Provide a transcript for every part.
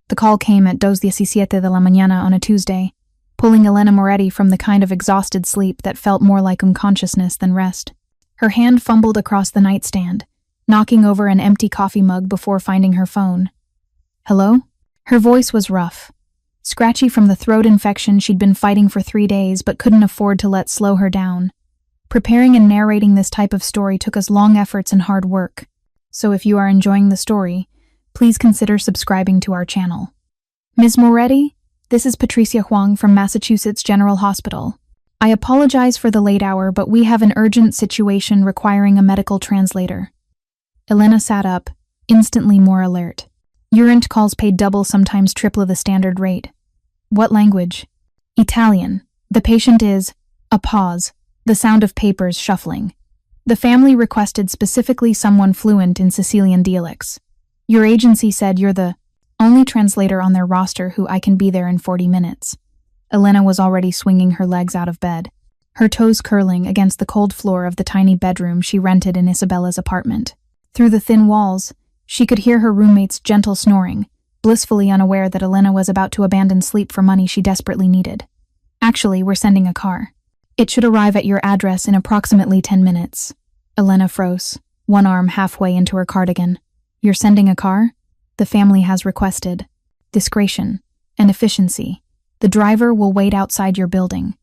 The call came at 2:17 de la mañana on a Tuesday, pulling Elena Moretti from the kind of exhausted sleep that felt more like unconsciousness than rest. Her hand fumbled across the nightstand, knocking over an empty coffee mug before finding her phone. Hello? Her voice was rough, scratchy from the throat infection she'd been fighting for 3 days but couldn't afford to let slow her down. Preparing and narrating this type of story took us long efforts and hard work, so if you are enjoying the story, please consider subscribing to our channel. Ms. Moretti, this is Patricia Huang from Massachusetts General Hospital. I apologize for the late hour, but we have an urgent situation requiring a medical translator. Elena sat up, instantly more alert. Urgent calls paid double, sometimes triple the standard rate. What language? Italian. The patient is... A pause. The sound of papers shuffling. The family requested specifically someone fluent in Sicilian dialects. Your agency said you're the only translator on their roster who I can be there in 40 minutes. Elena was already swinging her legs out of bed, her toes curling against the cold floor of the tiny bedroom she rented in Isabella's apartment. Through the thin walls, she could hear her roommate's gentle snoring, blissfully unaware that Elena was about to abandon sleep for money she desperately needed. Actually, we're sending a car. It should arrive at your address in approximately 10 minutes. Elena froze, one arm halfway into her cardigan. You're sending a car? The family has requested discretion and efficiency. The driver will wait outside your building.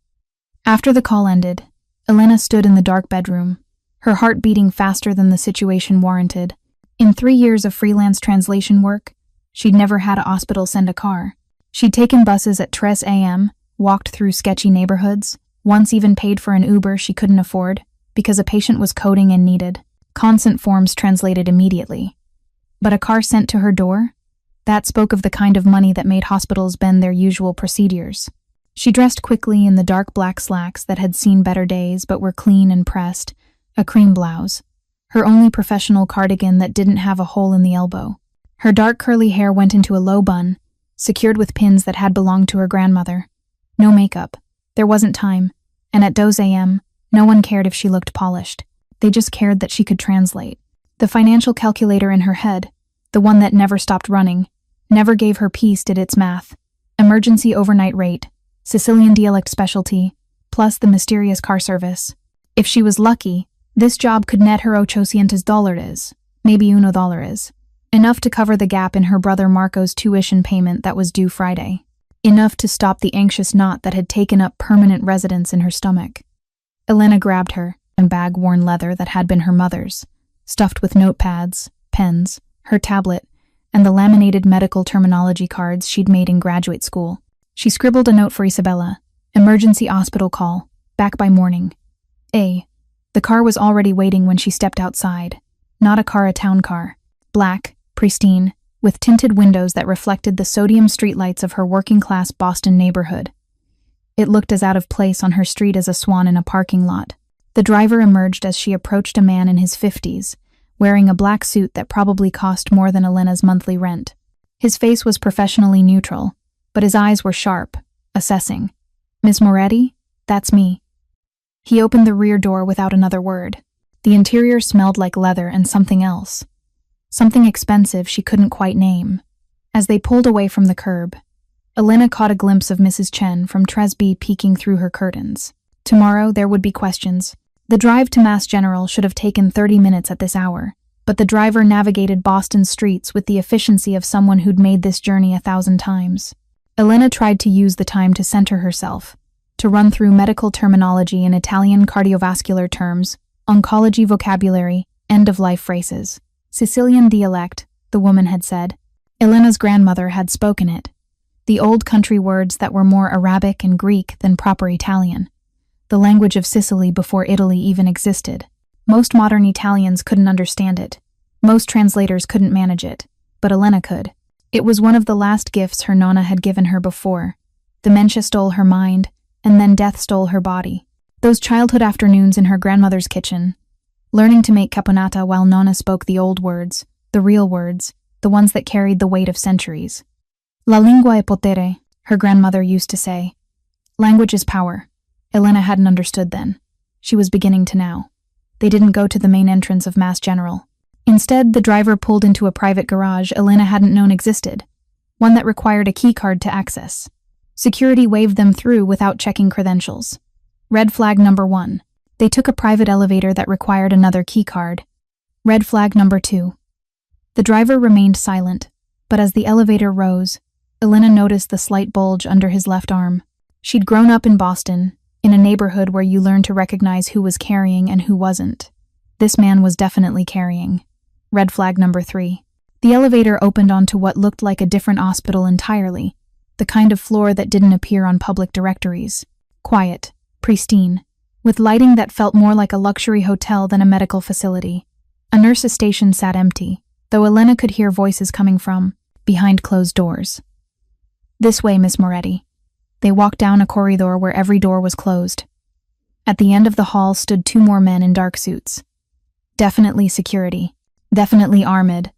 After the call ended, Elena stood in the dark bedroom, her heart beating faster than the situation warranted. In 3 years of freelance translation work, she'd never had a hospital send a car. She'd taken buses at 3 a.m., walked through sketchy neighborhoods, once even paid for an Uber she couldn't afford because a patient was coding and needed consent forms translated immediately. But a car sent to her door? That spoke of the kind of money that made hospitals bend their usual procedures. She dressed quickly in the dark black slacks that had seen better days but were clean and pressed, a cream blouse, her only professional cardigan that didn't have a hole in the elbow. Her dark curly hair went into a low bun, secured with pins that had belonged to her grandmother. No makeup. There wasn't time, and at 2 a.m., no one cared if she looked polished. They just cared that she could translate. The financial calculator in her head, the one that never stopped running, never gave her peace, did its math. Emergency overnight rate, Sicilian dialect specialty, plus the mysterious car service. If she was lucky, this job could net her $800, maybe $1, enough to cover the gap in her brother Marco's tuition payment that was due Friday. Enough to stop the anxious knot that had taken up permanent residence in her stomach. Elena grabbed her bag-worn leather that had been her mother's, stuffed with notepads, pens, her tablet, and the laminated medical terminology cards she'd made in graduate school. She scribbled a note for Isabella. Emergency hospital call. Back by morning. The car was already waiting when she stepped outside. Not a car, a town car. Black, pristine, with tinted windows that reflected the sodium streetlights of her working-class Boston neighborhood. It looked as out of place on her street as a swan in a parking lot. The driver emerged as she approached a man in his 50s, wearing a black suit that probably cost more than Elena's monthly rent. His face was professionally neutral, but his eyes were sharp, assessing. Ms. Moretti? That's me. He opened the rear door without another word. The interior smelled like leather and something else. Something expensive she couldn't quite name. As they pulled away from the curb, Elena caught a glimpse of Mrs. Chen from Tresby peeking through her curtains. Tomorrow there would be questions. The drive to Mass General should have taken 30 minutes at this hour, but the driver navigated Boston's streets with the efficiency of someone who'd made this journey 1,000 times. Elena tried to use the time to center herself, to run through medical terminology in Italian cardiovascular terms, oncology vocabulary, end-of-life phrases. Sicilian dialect, the woman had said. Elena's grandmother had spoken it. The old country words that were more Arabic and Greek than proper Italian. The language of Sicily before Italy even existed. Most modern Italians couldn't understand it. Most translators couldn't manage it. But Elena could. It was one of the last gifts her nonna had given her before. Dementia stole her mind, and then death stole her body. Those childhood afternoons in her grandmother's kitchen, learning to make caponata while nonna spoke the old words, the real words, the ones that carried the weight of centuries. La lingua è potere, her grandmother used to say. Language is power. Elena hadn't understood then. She was beginning to now. They didn't go to the main entrance of Mass General. Instead, the driver pulled into a private garage Elena hadn't known existed. one that required a keycard to access. Security waved them through without checking credentials. Red flag number 1. They took a private elevator that required another keycard. Red flag number 2. The driver remained silent, but as the elevator rose, Elena noticed the slight bulge under his left arm. She'd grown up in Boston, in a neighborhood where you learned to recognize who was carrying and who wasn't. This man was definitely carrying. Red flag number 3. The elevator opened onto what looked like a different hospital entirely, the kind of floor that didn't appear on public directories. Quiet, pristine, with lighting that felt more like a luxury hotel than a medical facility. A nurse's station sat empty, though Elena could hear voices coming from behind closed doors. This way, Miss Moretti. They walked down a corridor where every door was closed. At the end of the hall stood 2 more men in dark suits. Definitely security. Definitely armed.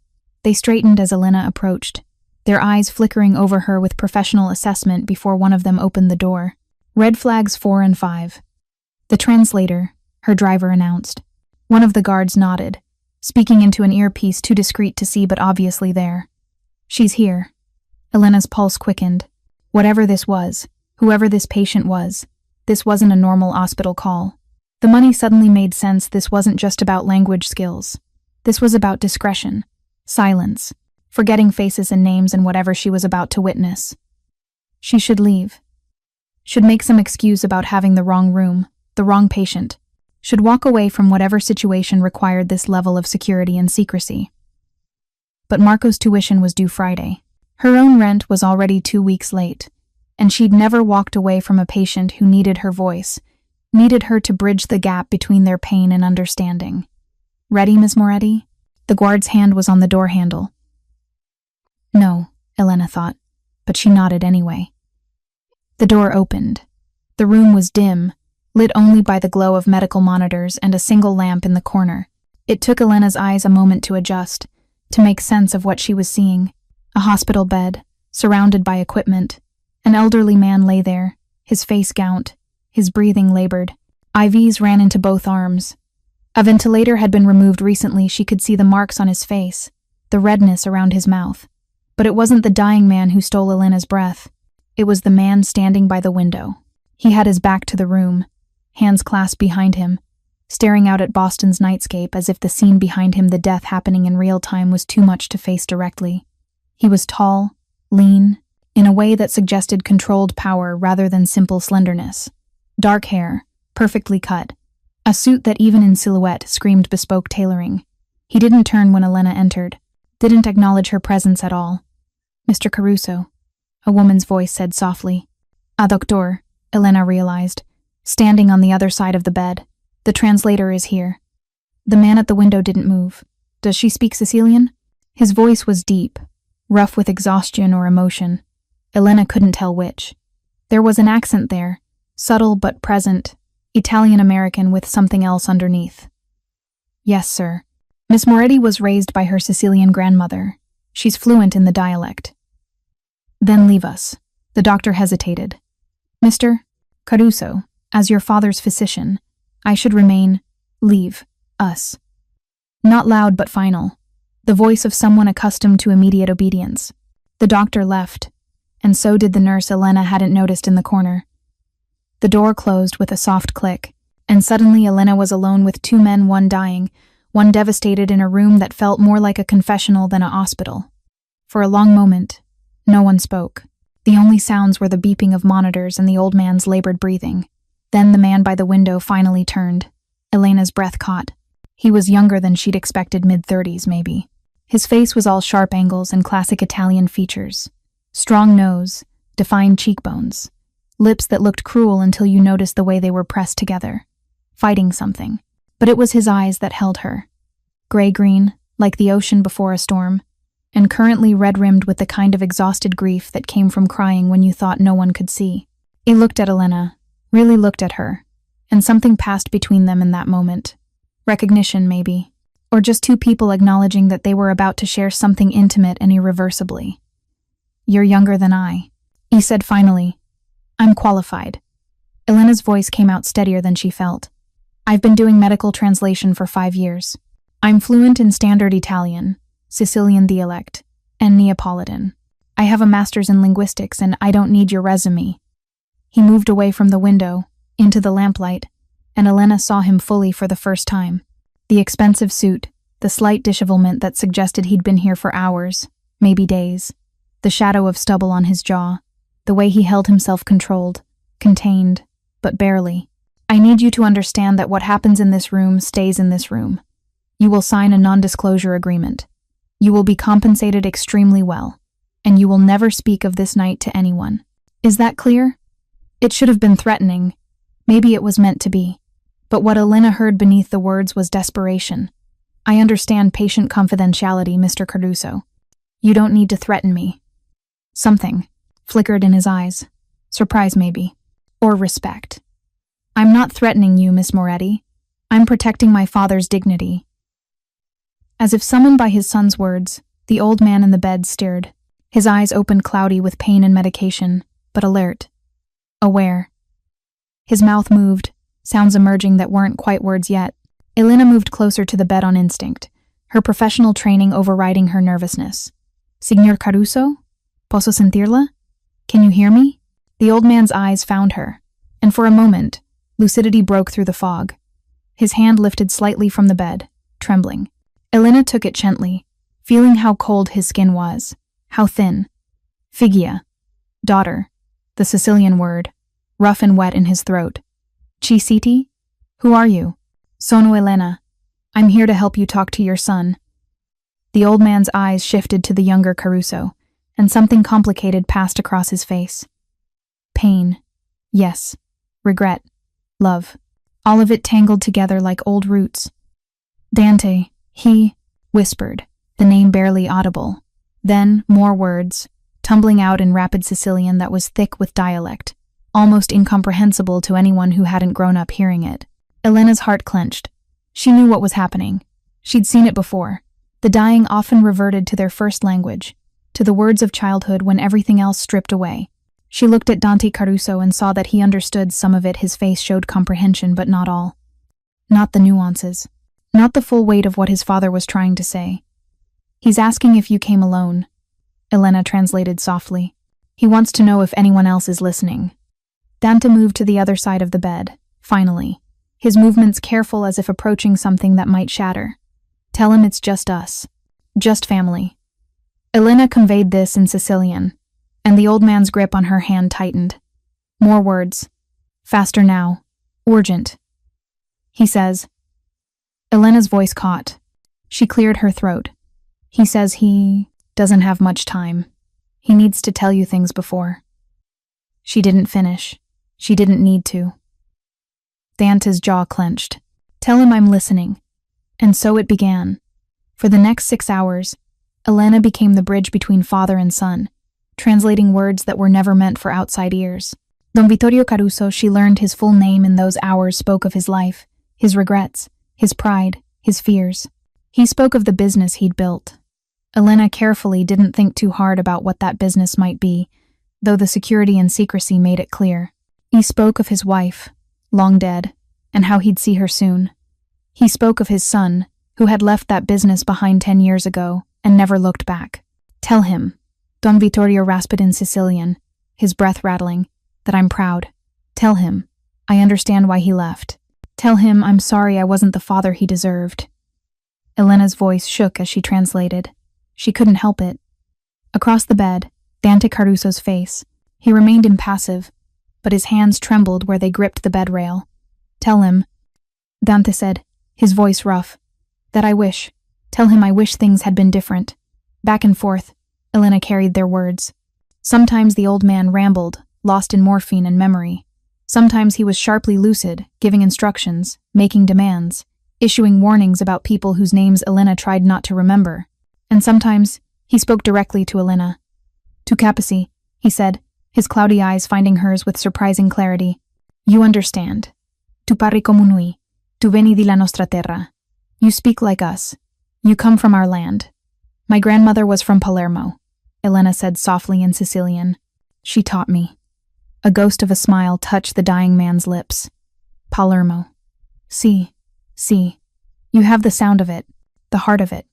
They straightened as Elena approached, their eyes flickering over her with professional assessment before one of them opened the door. Red flags 4 and 5. The translator, her driver announced. One of the guards nodded, speaking into an earpiece too discreet to see but obviously there. She's here. Elena's pulse quickened. Whatever this was, whoever this patient was, this wasn't a normal hospital call. The money suddenly made sense. This wasn't just about language skills. This was about discretion, silence, forgetting faces and names and whatever she was about to witness. She should leave. Should make some excuse about having the wrong room, the wrong patient. Should walk away from whatever situation required this level of security and secrecy. But Marco's tuition was due Friday. Her own rent was already 2 weeks late, and she'd never walked away from a patient who needed her voice, needed her to bridge the gap between their pain and understanding. Ready, Miss Moretti? The guard's hand was on the door handle. No, Elena thought, but she nodded anyway. The door opened. The room was dim, lit only by the glow of medical monitors and a single lamp in the corner. It took Elena's eyes a moment to adjust, to make sense of what she was seeing. A hospital bed, surrounded by equipment. An elderly man lay there, his face gaunt, his breathing labored. IVs ran into both arms. A ventilator had been removed recently. She could see the marks on his face, the redness around his mouth. But it wasn't the dying man who stole Elena's breath. It was the man standing by the window. He had his back to the room, hands clasped behind him, staring out at Boston's nightscape as if the scene behind him, the death happening in real time, was too much to face directly. He was tall, lean, in a way that suggested controlled power rather than simple slenderness. Dark hair, perfectly cut. A suit that even in silhouette screamed bespoke tailoring. He didn't turn when Elena entered, didn't acknowledge her presence at all. Mr. Caruso, a woman's voice said softly. A doctor, Elena realized, standing on the other side of the bed. The translator is here. The man at the window didn't move. Does she speak Sicilian? His voice was deep, rough with exhaustion or emotion. Elena couldn't tell which. There was an accent there, subtle but present, Italian-American with something else underneath. Yes, sir. Miss Moretti was raised by her Sicilian grandmother. She's fluent in the dialect. Then leave us. The doctor hesitated. Mr. Caruso, as your father's physician, I should remain, leave, us. Not loud but final, the voice of someone accustomed to immediate obedience. The doctor left, and so did the nurse Elena hadn't noticed in the corner. The door closed with a soft click, and suddenly Elena was alone with 2 men, one dying, one devastated, in a room that felt more like a confessional than a hospital. For a long moment, no one spoke. The only sounds were the beeping of monitors and the old man's labored breathing. Then the man by the window finally turned. Elena's breath caught. He was younger than she'd expected, mid-30s maybe. His face was all sharp angles and classic Italian features. Strong nose, defined cheekbones, lips that looked cruel until you noticed the way they were pressed together, fighting something. But it was his eyes that held her. Gray-green, like the ocean before a storm, and currently red-rimmed with the kind of exhausted grief that came from crying when you thought no one could see. He looked at Elena, really looked at her, and something passed between them in that moment. Recognition, maybe, or just 2 people acknowledging that they were about to share something intimate and irreversibly. You're younger than I, he said finally. I'm qualified. Elena's voice came out steadier than she felt. I've been doing medical translation for 5 years. I'm fluent in standard Italian, Sicilian dialect, and Neapolitan. I have a master's in linguistics and I don't need your resume. He moved away from the window, into the lamplight, and Elena saw him fully for the first time. The expensive suit, the slight dishevelment that suggested he'd been here for hours, maybe days, the shadow of stubble on his jaw, the way he held himself controlled, contained, but barely. I need you to understand that what happens in this room stays in this room. You will sign a non-disclosure agreement. You will be compensated extremely well, and you will never speak of this night to anyone. Is that clear? It should have been threatening. Maybe it was meant to be. But what Elena heard beneath the words was desperation. I understand patient confidentiality, Mr. Caruso. You don't need to threaten me. Something flickered in his eyes. Surprise, maybe. Or respect. I'm not threatening you, Miss Moretti. I'm protecting my father's dignity. As if summoned by his son's words, the old man in the bed stirred. His eyes opened cloudy with pain and medication, but alert. Aware. His mouth moved, sounds emerging that weren't quite words yet. Elena moved closer to the bed on instinct, her professional training overriding her nervousness. Signor Caruso? Posso sentirla? Can you hear me? The old man's eyes found her, and for a moment, lucidity broke through the fog. His hand lifted slightly from the bed, trembling. Elena took it gently, feeling how cold his skin was, how thin. Figlia. Daughter. The Sicilian word, rough and wet in his throat. Ci siete? Who are you? Sono Elena. I'm here to help you talk to your son. The old man's eyes shifted to the younger Caruso, and something complicated passed across his face. Pain. Yes. Regret. Love. All of it tangled together like old roots. Dante, he whispered, the name barely audible. Then, more words, tumbling out in rapid Sicilian that was thick with dialect, almost incomprehensible to anyone who hadn't grown up hearing it. Elena's heart clenched. She knew what was happening. She'd seen it before. The dying often reverted to their first language, to the words of childhood when everything else stripped away. She looked at Dante Caruso and saw that he understood some of it. His face showed comprehension, but not all. Not the nuances. Not the full weight of what his father was trying to say. He's asking if you came alone, Elena translated softly. He wants to know if anyone else is listening. Dante moved to the other side of the bed, finally, his movements careful as if approaching something that might shatter. Tell him it's just us. Just family. Elena conveyed this in Sicilian, and the old man's grip on her hand tightened. More words. Faster now. Urgent. He says. Elena's voice caught. She cleared her throat. He says he doesn't have much time. He needs to tell you things before. She didn't finish. She didn't need to. Dante's jaw clenched. Tell him I'm listening. And so it began. For the next 6 hours, Elena became the bridge between father and son, translating words that were never meant for outside ears. Don Vittorio Caruso, she learned his full name in those hours, spoke of his life, his regrets, his pride, his fears. He spoke of the business he'd built. Elena carefully didn't think too hard about what that business might be, though the security and secrecy made it clear. He spoke of his wife, long dead, and how he'd see her soon. He spoke of his son, who had left that business behind 10 years ago and never looked back. Tell him, Don Vittorio rasped in Sicilian, his breath rattling, that I'm proud. Tell him, I understand why he left. Tell him I'm sorry I wasn't the father he deserved. Elena's voice shook as she translated. She couldn't help it. Across the bed, Dante Caruso's face. He remained impassive, but his hands trembled where they gripped the bed rail. Tell him, Dante said, his voice rough, that I wish. Tell him I wish things had been different. Back and forth, Elena carried their words. Sometimes the old man rambled, lost in morphine and memory. Sometimes he was sharply lucid, giving instructions, making demands, issuing warnings about people whose names Elena tried not to remember. And sometimes he spoke directly to Elena. Tu capisci, he said, his cloudy eyes finding hers with surprising clarity. You understand. Tu parli come noi. Tu veni di la nostra terra. You speak like us. You come from our land. My grandmother was from Palermo, Elena said softly in Sicilian. She taught me. A ghost of a smile touched the dying man's lips. Palermo. Si. You have the sound of it, the heart of it.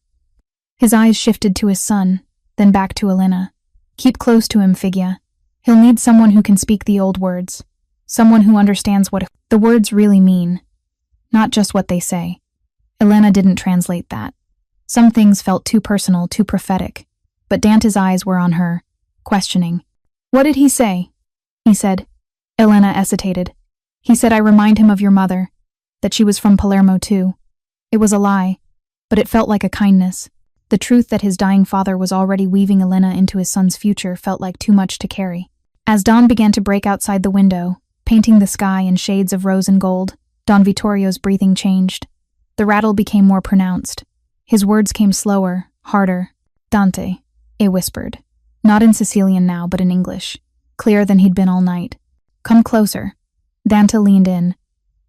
His eyes shifted to his son, then back to Elena. Keep close to him, Figya. He'll need someone who can speak the old words. Someone who understands what the words really mean, not just what they say. Elena didn't translate that. Some things felt too personal, too prophetic, but Dante's eyes were on her, questioning. What did he say? He said. Elena hesitated. He said I remind him of your mother, that she was from Palermo too. It was a lie, but it felt like a kindness. The truth that his dying father was already weaving Elena into his son's future felt like too much to carry. As dawn began to break outside the window, painting the sky in shades of rose and gold, Don Vittorio's breathing changed. The rattle became more pronounced. His words came slower, harder. Dante, he whispered. Not in Sicilian now, but in English. Clearer than he'd been all night. Come closer. Dante leaned in,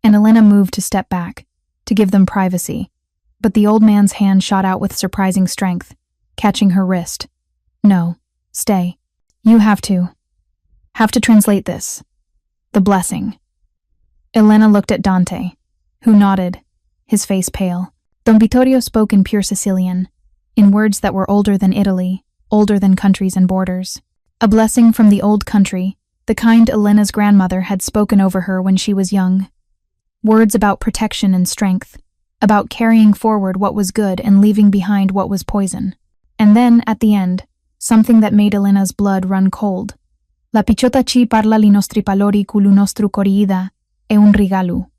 and Elena moved to step back, to give them privacy. But the old man's hand shot out with surprising strength, catching her wrist. No, stay. You have to translate this. The blessing. Elena looked at Dante, who nodded, his face pale. Don Vittorio spoke in pure Sicilian, in words that were older than Italy, older than countries and borders. A blessing from the old country, the kind Elena's grandmother had spoken over her when she was young. Words about protection and strength, about carrying forward what was good and leaving behind what was poison. And then, at the end, something that made Elena's blood run cold. La picciotta ci parla li nostri palori cu lu nostru corida e un regalo.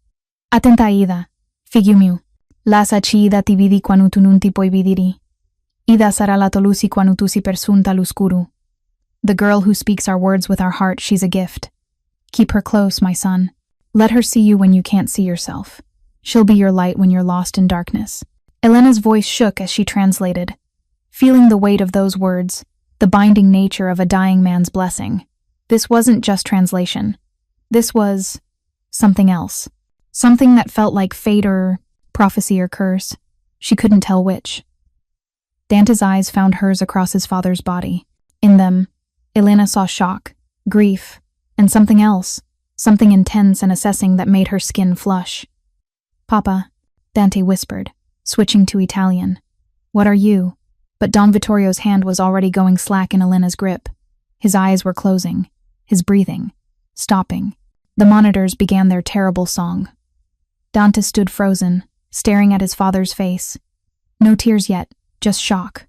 Attenta ida, figlio mio. Lasa ci ida ti vidi quando tu non ti puoi vidiri. Ida sarà la tolusi quando tu si persunta l'oscuro. The girl who speaks our words with our heart, she's a gift. Keep her close, my son. Let her see you when you can't see yourself. She'll be your light when you're lost in darkness. Elena's voice shook as she translated, feeling the weight of those words, the binding nature of a dying man's blessing. This wasn't just translation. This was something else. Something that felt like fate or prophecy or curse. She couldn't tell which. Dante's eyes found hers across his father's body. In them, Elena saw shock, grief, and something else, something intense and assessing that made her skin flush. Papa, Dante whispered, switching to Italian. What are you? But Don Vittorio's hand was already going slack in Elena's grip. His eyes were closing, his breathing, stopping. The monitors began their terrible song. Dante stood frozen, staring at his father's face. No tears yet, just shock.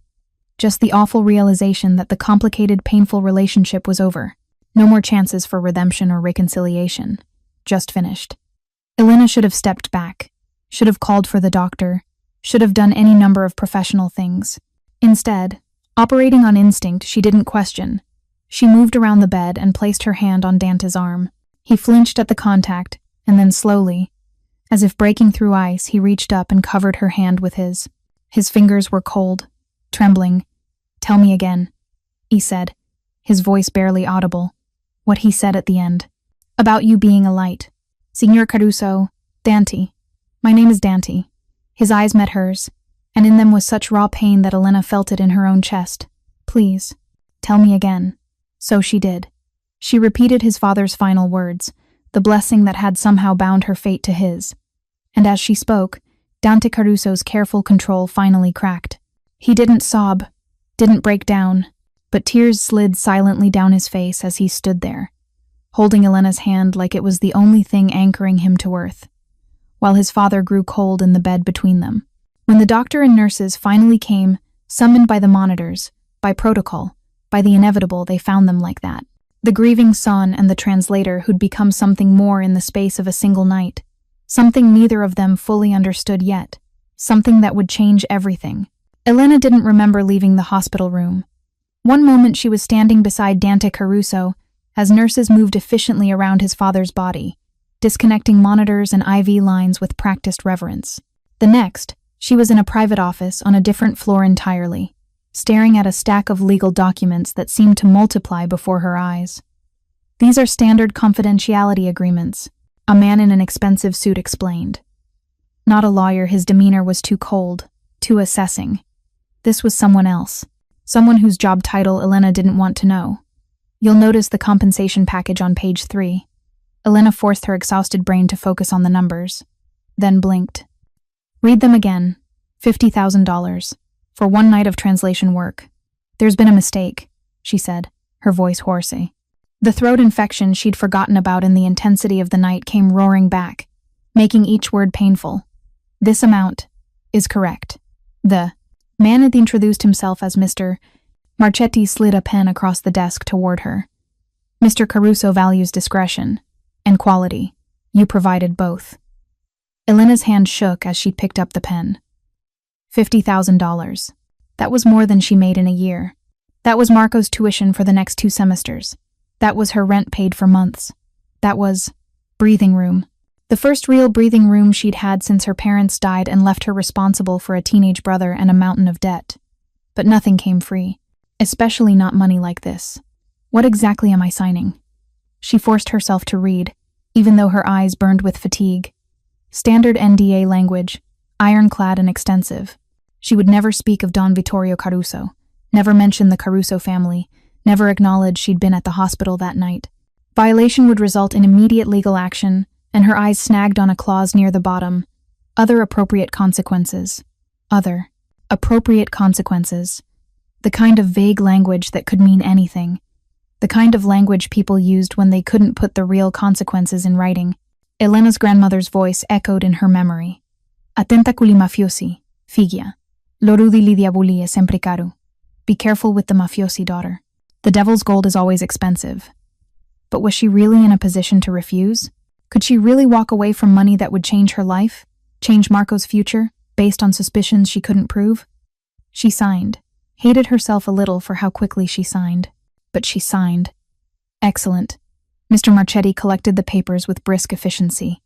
Just the awful realization that the complicated, painful relationship was over. No more chances for redemption or reconciliation. Just finished. Elena should have stepped back, should have called for the doctor, should have done any number of professional things. Instead, operating on instinct, she didn't question. She moved around the bed and placed her hand on Dante's arm. He flinched at the contact, and then slowly, as if breaking through ice, he reached up and covered her hand with his. His fingers were cold, trembling. Tell me again, he said, his voice barely audible. What he said at the end. About you being a light. Signor Caruso, Dante. My name is Dante. His eyes met hers, and in them was such raw pain that Elena felt it in her own chest. Please, tell me again. So she did. She repeated his father's final words, the blessing that had somehow bound her fate to his. And as she spoke, Dante Caruso's careful control finally cracked. He didn't sob, didn't break down, but tears slid silently down his face as he stood there, holding Elena's hand like it was the only thing anchoring him to earth, while his father grew cold in the bed between them. When the doctor and nurses finally came, summoned by the monitors, by protocol, by the inevitable, they found them like that. The grieving son and the translator who'd become something more in the space of a single night. Something neither of them fully understood yet. Something that would change everything. Elena didn't remember leaving the hospital room. One moment she was standing beside Dante Caruso as nurses moved efficiently around his father's body, disconnecting monitors and IV lines with practiced reverence. The next, she was in a private office on a different floor entirely, staring at a stack of legal documents that seemed to multiply before her eyes. These are standard confidentiality agreements, a man in an expensive suit explained. Not a lawyer, his demeanor was too cold, too assessing. This was someone else, someone whose job title Elena didn't want to know. You'll notice the compensation package on page 3. Elena forced her exhausted brain to focus on the numbers, then blinked. Read them again. $50,000 for one night of translation work. There's been a mistake, she said. her voice hoarse. The throat infection she'd forgotten about in the intensity of the night came roaring back, making each word painful. This amount is correct. The man had introduced himself as Mr. Marchetti slid a pen across the desk toward her. Mr. Caruso values discretion and quality. You provided both. Elena's hand shook as she picked up the pen. $50,000. That was more than she made in a year. That was Marco's tuition for the next 2 semesters. That was her rent paid for months. That was breathing room. The first real breathing room she'd had since her parents died and left her responsible for a teenage brother and a mountain of debt. But nothing came free, especially not money like this. What exactly am I signing? She forced herself to read, even though her eyes burned with fatigue. Standard NDA language, ironclad and extensive. She would never speak of Don Vittorio Caruso, never mention the Caruso family, never acknowledge she'd been at the hospital that night. Violation would result in immediate legal action, and her eyes snagged on a clause near the bottom. Other appropriate consequences. Other appropriate consequences. The kind of vague language that could mean anything. The kind of language people used when they couldn't put the real consequences in writing. Elena's grandmother's voice echoed in her memory. Attenta con i mafiosi, figlia. L'oro di diavoli è sempre caro. Be careful with the mafiosi, daughter. The devil's gold is always expensive. But was she really in a position to refuse? Could she really walk away from money that would change her life? Change Marco's future, based on suspicions she couldn't prove? She signed. Hated herself a little for how quickly she signed. But she signed. Excellent. Mr. Marchetti collected the papers with brisk efficiency.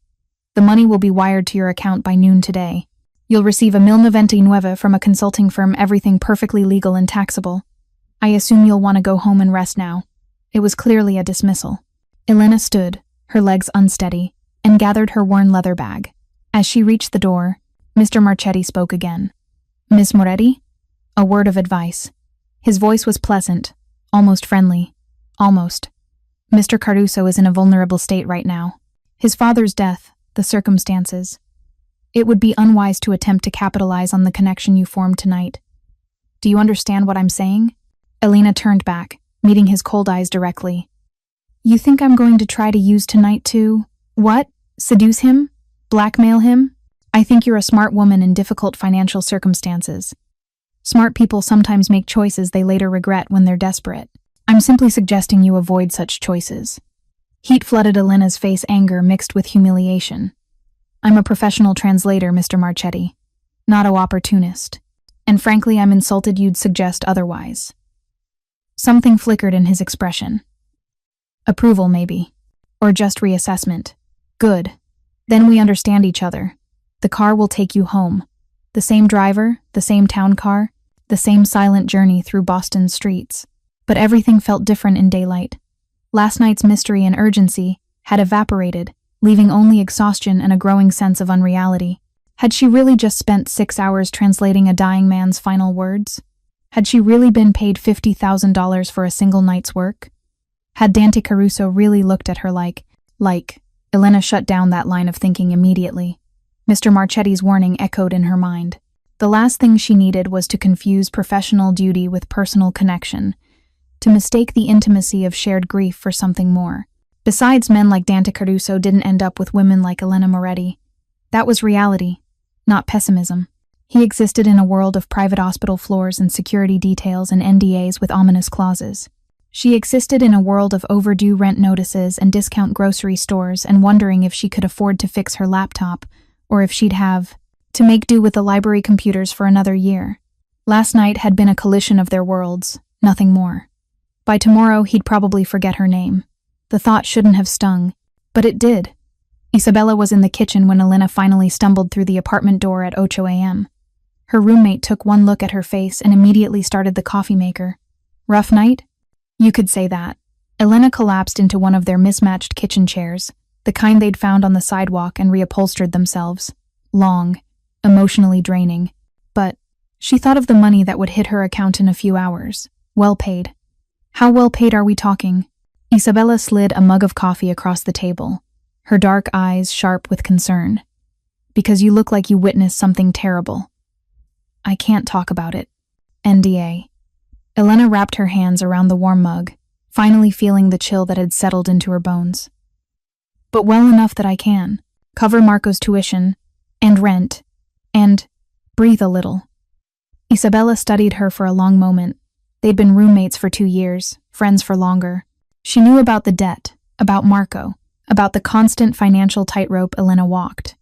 The money will be wired to your account by noon today. You'll receive $1,099 from a consulting firm, everything perfectly legal and taxable. I assume you'll want to go home and rest now. It was clearly a dismissal. Elena stood, her legs unsteady, and gathered her worn leather bag. As she reached the door, Mr. Marchetti spoke again. Miss Moretti? A word of advice. His voice was pleasant, almost friendly. Almost. Mr. Caruso is in a vulnerable state right now. His father's death, the circumstances. It would be unwise to attempt to capitalize on the connection you formed tonight. Do you understand what I'm saying? Elena turned back, meeting his cold eyes directly. You think I'm going to try to use tonight to… what? Seduce him? Blackmail him? I think you're a smart woman in difficult financial circumstances. Smart people sometimes make choices they later regret when they're desperate. I'm simply suggesting you avoid such choices. Heat flooded Elena's face, anger mixed with humiliation. I'm a professional translator, Mr. Marchetti, not an opportunist. And frankly, I'm insulted you'd suggest otherwise. Something flickered in his expression. Approval, maybe. Or just reassessment. Good. Then we understand each other. The car will take you home. The same driver, the same town car, the same silent journey through Boston's streets. But everything felt different in daylight. Last night's mystery and urgency had evaporated, leaving only exhaustion and a growing sense of unreality. Had she really just spent 6 hours translating a dying man's final words? Had she really been paid $50,000 for a single night's work? Had Dante Caruso really looked at her like… Elena shut down that line of thinking immediately. Mr. Marchetti's warning echoed in her mind. The last thing she needed was to confuse professional duty with personal connection, to mistake the intimacy of shared grief for something more. Besides, men like Dante Caruso didn't end up with women like Elena Moretti. That was reality, not pessimism. He existed in a world of private hospital floors and security details and NDAs with ominous clauses. She existed in a world of overdue rent notices and discount grocery stores and wondering if she could afford to fix her laptop, or if she'd have to make do with the library computers for another year. Last night had been a collision of their worlds, nothing more. By tomorrow, he'd probably forget her name. The thought shouldn't have stung, but it did. Isabella was in the kitchen when Elena finally stumbled through the apartment door at 8 a.m. Her roommate took one look at her face and immediately started the coffee maker. Rough night? You could say that. Elena collapsed into one of their mismatched kitchen chairs, the kind they'd found on the sidewalk, and reupholstered themselves. Long, emotionally draining. But she thought of the money that would hit her account in a few hours. Well paid. How well paid are we talking? Isabella slid a mug of coffee across the table, her dark eyes sharp with concern. Because you look like you witnessed something terrible. I can't talk about it. NDA. Elena wrapped her hands around the warm mug, finally feeling the chill that had settled into her bones. But well enough that I can cover Marco's tuition and rent and breathe a little. Isabella studied her for a long moment. They'd been roommates for 2 years, friends for longer. She knew about the debt, about Marco, about the constant financial tightrope Elena walked.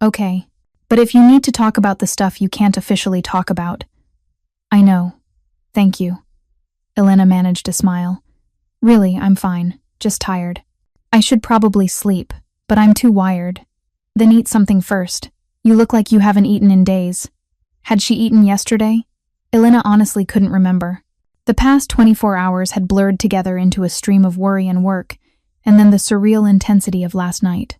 Okay, but if you need to talk about the stuff you can't officially talk about. I know. Thank you. Elena managed to smile. Really, I'm fine, just tired. I should probably sleep, but I'm too wired. Then eat something first. You look like you haven't eaten in days. Had she eaten yesterday? Elena honestly couldn't remember. The past 24 hours had blurred together into a stream of worry and work, and then the surreal intensity of last night.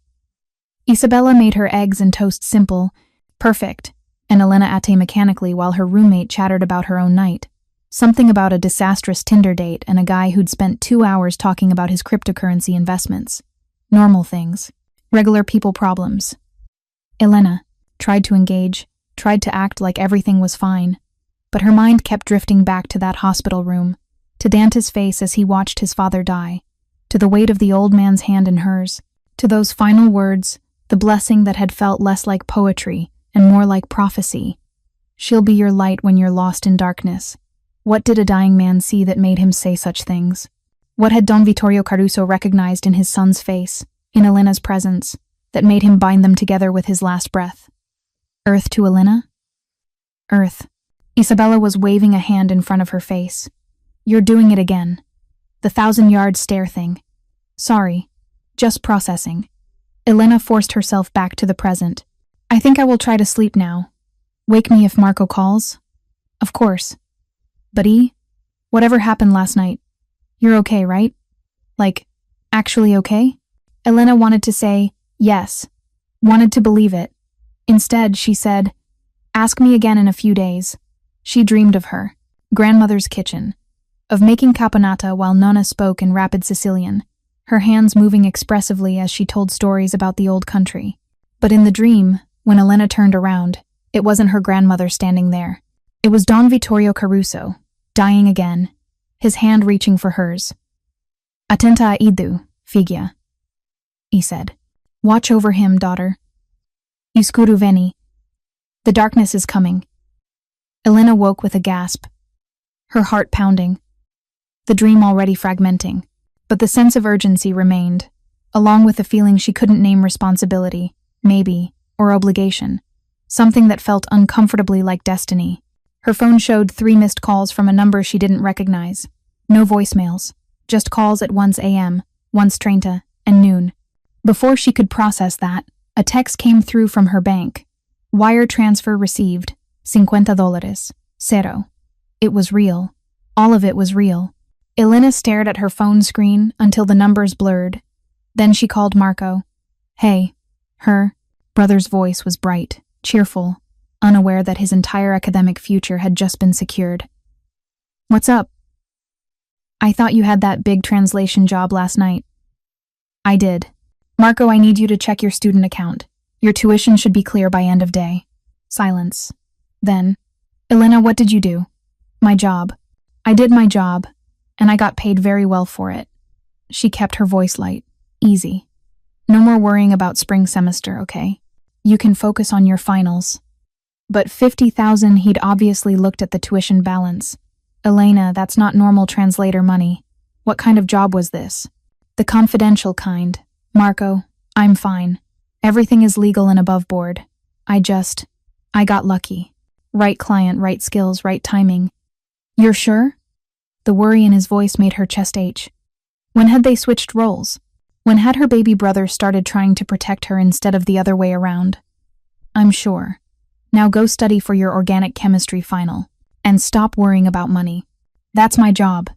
Isabella made her eggs and toast simple, perfect, and Elena ate mechanically while her roommate chattered about her own night. Something about a disastrous Tinder date and a guy who'd spent 2 hours talking about his cryptocurrency investments. Normal things. Regular people problems. Elena tried to engage, tried to act like everything was fine, but her mind kept drifting back to that hospital room, to Dante's face as he watched his father die, to the weight of the old man's hand in hers, to those final words, the blessing that had felt less like poetry and more like prophecy. She'll be your light when you're lost in darkness. What did a dying man see that made him say such things? What had Don Vittorio Caruso recognized in his son's face, in Elena's presence, that made him bind them together with his last breath? Earth to Elena? Earth. Isabella was waving a hand in front of her face. You're doing it again. The 1,000-yard stare thing. Sorry. Just processing. Elena forced herself back to the present. I think I will try to sleep now. Wake me if Marco calls. Of course. But whatever happened last night, you're okay, right? Like, actually okay? Elena wanted to say, yes, wanted to believe it. Instead, she said, ask me again in a few days. She dreamed of her, grandmother's kitchen, of making caponata while Nonna spoke in rapid Sicilian, her hands moving expressively as she told stories about the old country. But in the dream, when Elena turned around, it wasn't her grandmother standing there. It was Don Vittorio Caruso, dying again, his hand reaching for hers. Attenta a idu, figlia, he said. Watch over him, daughter. Iskuru veni. The darkness is coming. Elena woke with a gasp, her heart pounding, the dream already fragmenting. But the sense of urgency remained, along with the feeling she couldn't name responsibility, maybe, or obligation, something that felt uncomfortably like destiny. Her phone showed 3 missed calls from a number she didn't recognize. No voicemails, just calls at 1 a.m., 1:30, and noon. Before she could process that, a text came through from her bank. Wire transfer received, $50, cero. It was real. All of it was real. Elena stared at her phone screen until the numbers blurred. Then she called Marco. Hey. Her brother's voice was bright, cheerful, unaware that his entire academic future had just been secured. What's up? I thought you had that big translation job last night. I did. Marco, I need you to check your student account. Your tuition should be clear by end of day. Silence. Then, Elena, what did you do? My job. I did my job, and I got paid very well for it. She kept her voice light. Easy. No more worrying about spring semester, okay? You can focus on your finals. But 50,000, he'd obviously looked at the tuition balance. Elena, that's not normal translator money. What kind of job was this? The confidential kind. Marco, I'm fine. Everything is legal and above board. I got lucky. Right client, right skills, right timing. You're sure? The worry in his voice made her chest ache. When had they switched roles? When had her baby brother started trying to protect her instead of the other way around? I'm sure. Now go study for your organic chemistry final. And stop worrying about money. That's my job.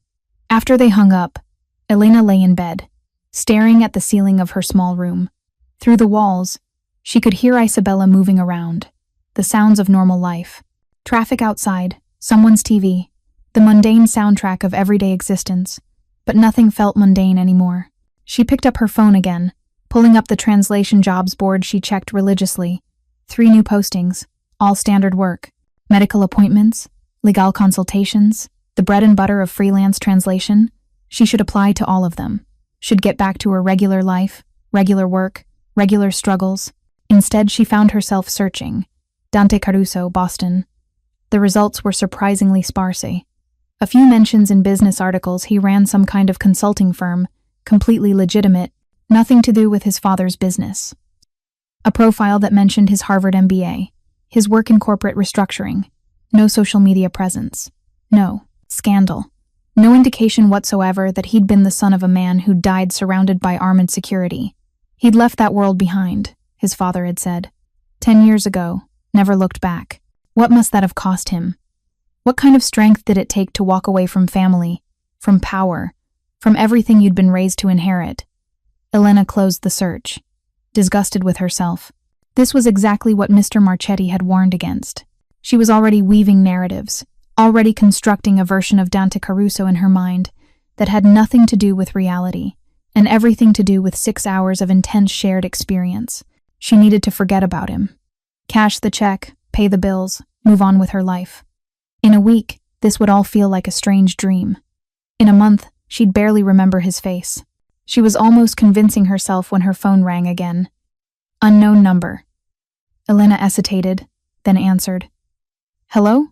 After they hung up, Elena lay in bed, staring at the ceiling of her small room. Through the walls, she could hear Isabella moving around, the sounds of normal life. Traffic outside, someone's TV, the mundane soundtrack of everyday existence. But nothing felt mundane anymore. She picked up her phone again, pulling up the translation jobs board she checked religiously. 3 new postings, all standard work. Medical appointments, legal consultations, the bread and butter of freelance translation. She should apply to all of them, should get back to her regular life, regular work, regular struggles. Instead, she found herself searching. Dante Caruso, Boston. The results were surprisingly sparse. A few mentions in business articles he ran some kind of consulting firm, completely legitimate, nothing to do with his father's business. A profile that mentioned his Harvard MBA, his work in corporate restructuring, no social media presence, no scandal, no indication whatsoever that he'd been the son of a man who died surrounded by armed security. He'd left that world behind, his father had said. 10 years ago, never looked back. What must that have cost him? What kind of strength did it take to walk away from family, from power, from everything you'd been raised to inherit? Elena closed the search, disgusted with herself. This was exactly what Mr. Marchetti had warned against. She was already weaving narratives, already constructing a version of Dante Caruso in her mind that had nothing to do with reality, and everything to do with 6 hours of intense shared experience. She needed to forget about him. Cash the check, pay the bills, move on with her life. In a week, this would all feel like a strange dream. In a month, she'd barely remember his face. She was almost convincing herself when her phone rang again. Unknown number. Elena hesitated, then answered. Hello?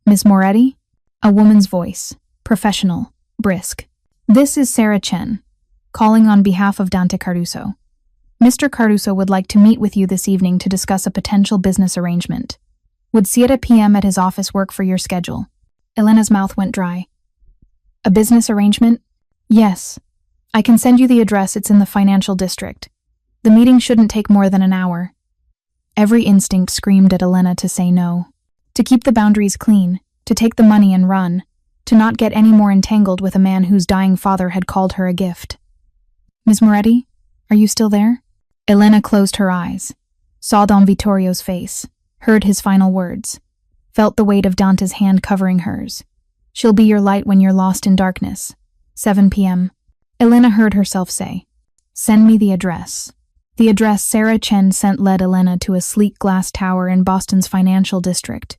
Miss Moretti? A woman's voice, professional, brisk. This is Sarah Chen, calling on behalf of Dante Caruso. Mr. Caruso would like to meet with you this evening to discuss a potential business arrangement. Would see at p.m. at his office work for your schedule? Elena's mouth went dry. A business arrangement? Yes. I can send you the address, it's in the financial district. The meeting shouldn't take more than an hour. Every instinct screamed at Elena to say no. To keep the boundaries clean, to take the money and run, to not get any more entangled with a man whose dying father had called her a gift. Ms. Moretti, are you still there? Elena closed her eyes, saw Don Vittorio's face, heard his final words, felt the weight of Dante's hand covering hers. She'll be your light when you're lost in darkness. 7 p.m. Elena heard herself say, Send me the address. The address Sarah Chen sent led Elena to a sleek glass tower in Boston's financial district,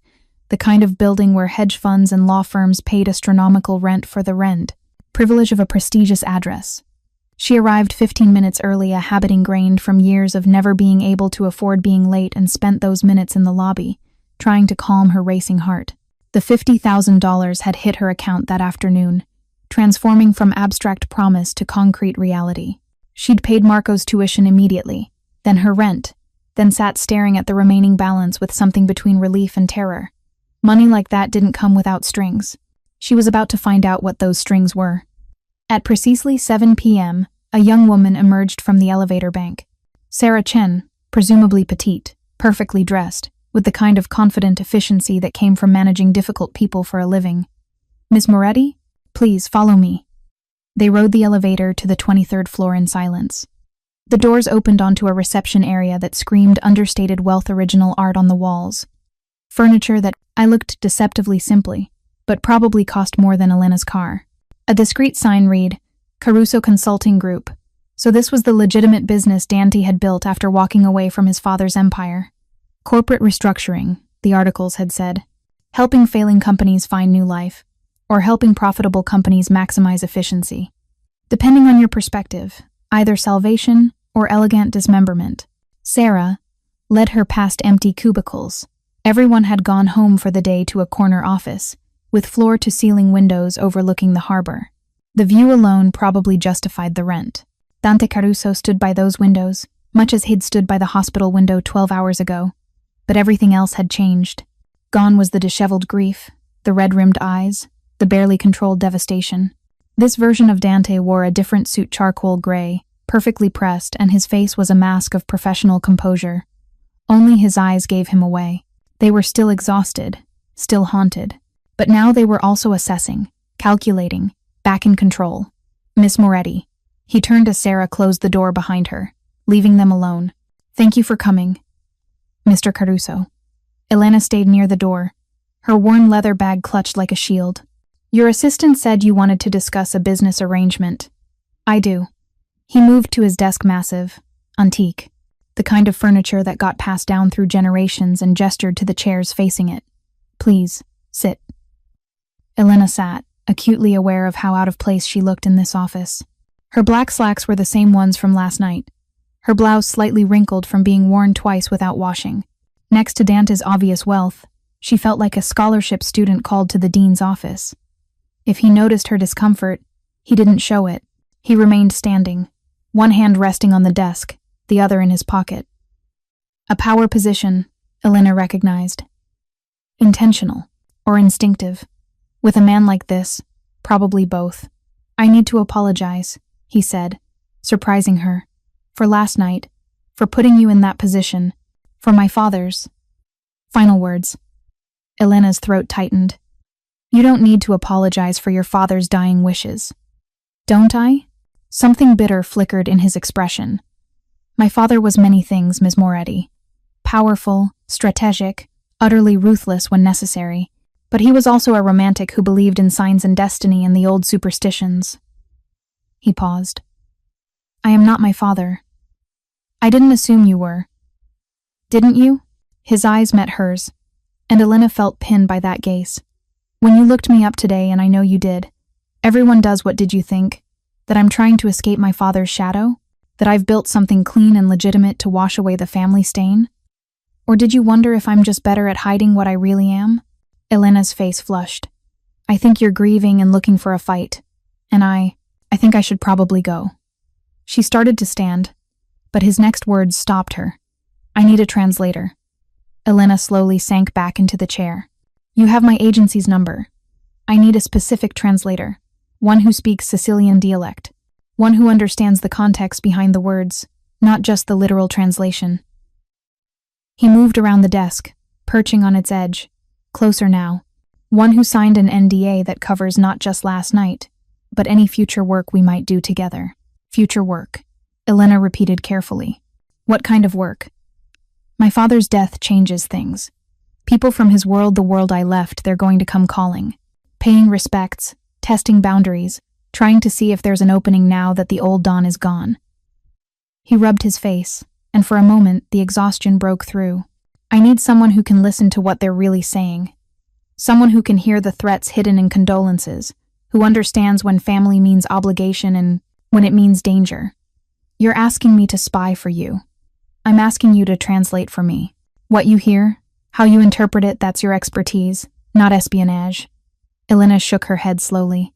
the kind of building where hedge funds and law firms paid astronomical rent for the rent, privilege of a prestigious address. She arrived 15 minutes early, a habit ingrained from years of never being able to afford being late, and spent those minutes in the lobby, trying to calm her racing heart. The $50,000 had hit her account that afternoon, transforming from abstract promise to concrete reality. She'd paid Marco's tuition immediately, then her rent, then sat staring at the remaining balance with something between relief and terror. Money like that didn't come without strings. She was about to find out what those strings were. At precisely 7 p.m., a young woman emerged from the elevator bank. Sarah Chen, presumably petite, perfectly dressed, with the kind of confident efficiency that came from managing difficult people for a living. Miss Moretti, please follow me. They rode the elevator to the 23rd floor in silence. The doors opened onto a reception area that screamed understated wealth, original art on the walls. Furniture that looked deceptively simply, but probably cost more than Elena's car. A discreet sign read, Caruso Consulting Group. So this was the legitimate business Dante had built after walking away from his father's empire. Corporate restructuring, the articles had said. Helping failing companies find new life, or helping profitable companies maximize efficiency. Depending on your perspective, either salvation or elegant dismemberment. Sarah led her past empty cubicles. Everyone had gone home for the day to a corner office, with floor-to-ceiling windows overlooking the harbor. The view alone probably justified the rent. Dante Caruso stood by those windows, much as he'd stood by the hospital window 12 hours ago. But everything else had changed. Gone was the disheveled grief, the red-rimmed eyes, the barely controlled devastation. This version of Dante wore a different suit, charcoal gray, perfectly pressed, and his face was a mask of professional composure. Only his eyes gave him away. They were still exhausted, still haunted. But now they were also assessing, calculating, back in control. Miss Moretti. He turned as Sarah closed the door behind her, leaving them alone. Thank you for coming. Mr. Caruso. Elena stayed near the door, her worn leather bag clutched like a shield. Your assistant said you wanted to discuss a business arrangement. I do. He moved to his desk, massive, antique, the kind of furniture that got passed down through generations, and gestured to the chairs facing it. Please, sit. Elena sat, acutely aware of how out of place she looked in this office. Her black slacks were the same ones from last night, her blouse slightly wrinkled from being worn twice without washing. Next to Dante's obvious wealth, she felt like a scholarship student called to the dean's office. If he noticed her discomfort, he didn't show it. He remained standing, one hand resting on the desk, the other in his pocket. A power position, Elena recognized. Intentional, or instinctive. With a man like this, probably both. "I need to apologize," he said, surprising her. "For last night, for putting you in that position, for my father's." Final words. Elena's throat tightened. "You don't need to apologize for your father's dying wishes." "Don't I?" Something bitter flickered in his expression. "My father was many things, Ms. Moretti. Powerful, strategic, utterly ruthless when necessary. But he was also a romantic who believed in signs and destiny and the old superstitions." He paused. "I am not my father." "I didn't assume you were." "Didn't you?" His eyes met hers, and Elena felt pinned by that gaze. "When you looked me up today, and I know you did, everyone does. What did you think? That I'm trying to escape my father's shadow? That I've built something clean and legitimate to wash away the family stain? Or did you wonder if I'm just better at hiding what I really am?" Elena's face flushed. "I think you're grieving and looking for a fight, and I think I should probably go." She started to stand, but his next words stopped her. "I need a translator." Elena slowly sank back into the chair. "You have my agency's number. I need a specific translator, one who speaks Sicilian dialect, one who understands the context behind the words, not just the literal translation." He moved around the desk, perching on its edge, closer now. "One who signed an NDA that covers not just last night, but any future work we might do together." "Future work," Elena repeated carefully. "What kind of work?" "My father's death changes things. People from his world, the world I left, they're going to come calling, paying respects, testing boundaries, trying to see if there's an opening now that the old Don is gone." He rubbed his face, and for a moment the exhaustion broke through. "I need someone who can listen to what they're really saying. Someone who can hear the threats hidden in condolences, who understands when family means obligation and when it means danger. You're asking me to spy for you. I'm asking you to translate for me. What you hear, how you interpret it, that's your expertise, not espionage." Elena shook her head slowly.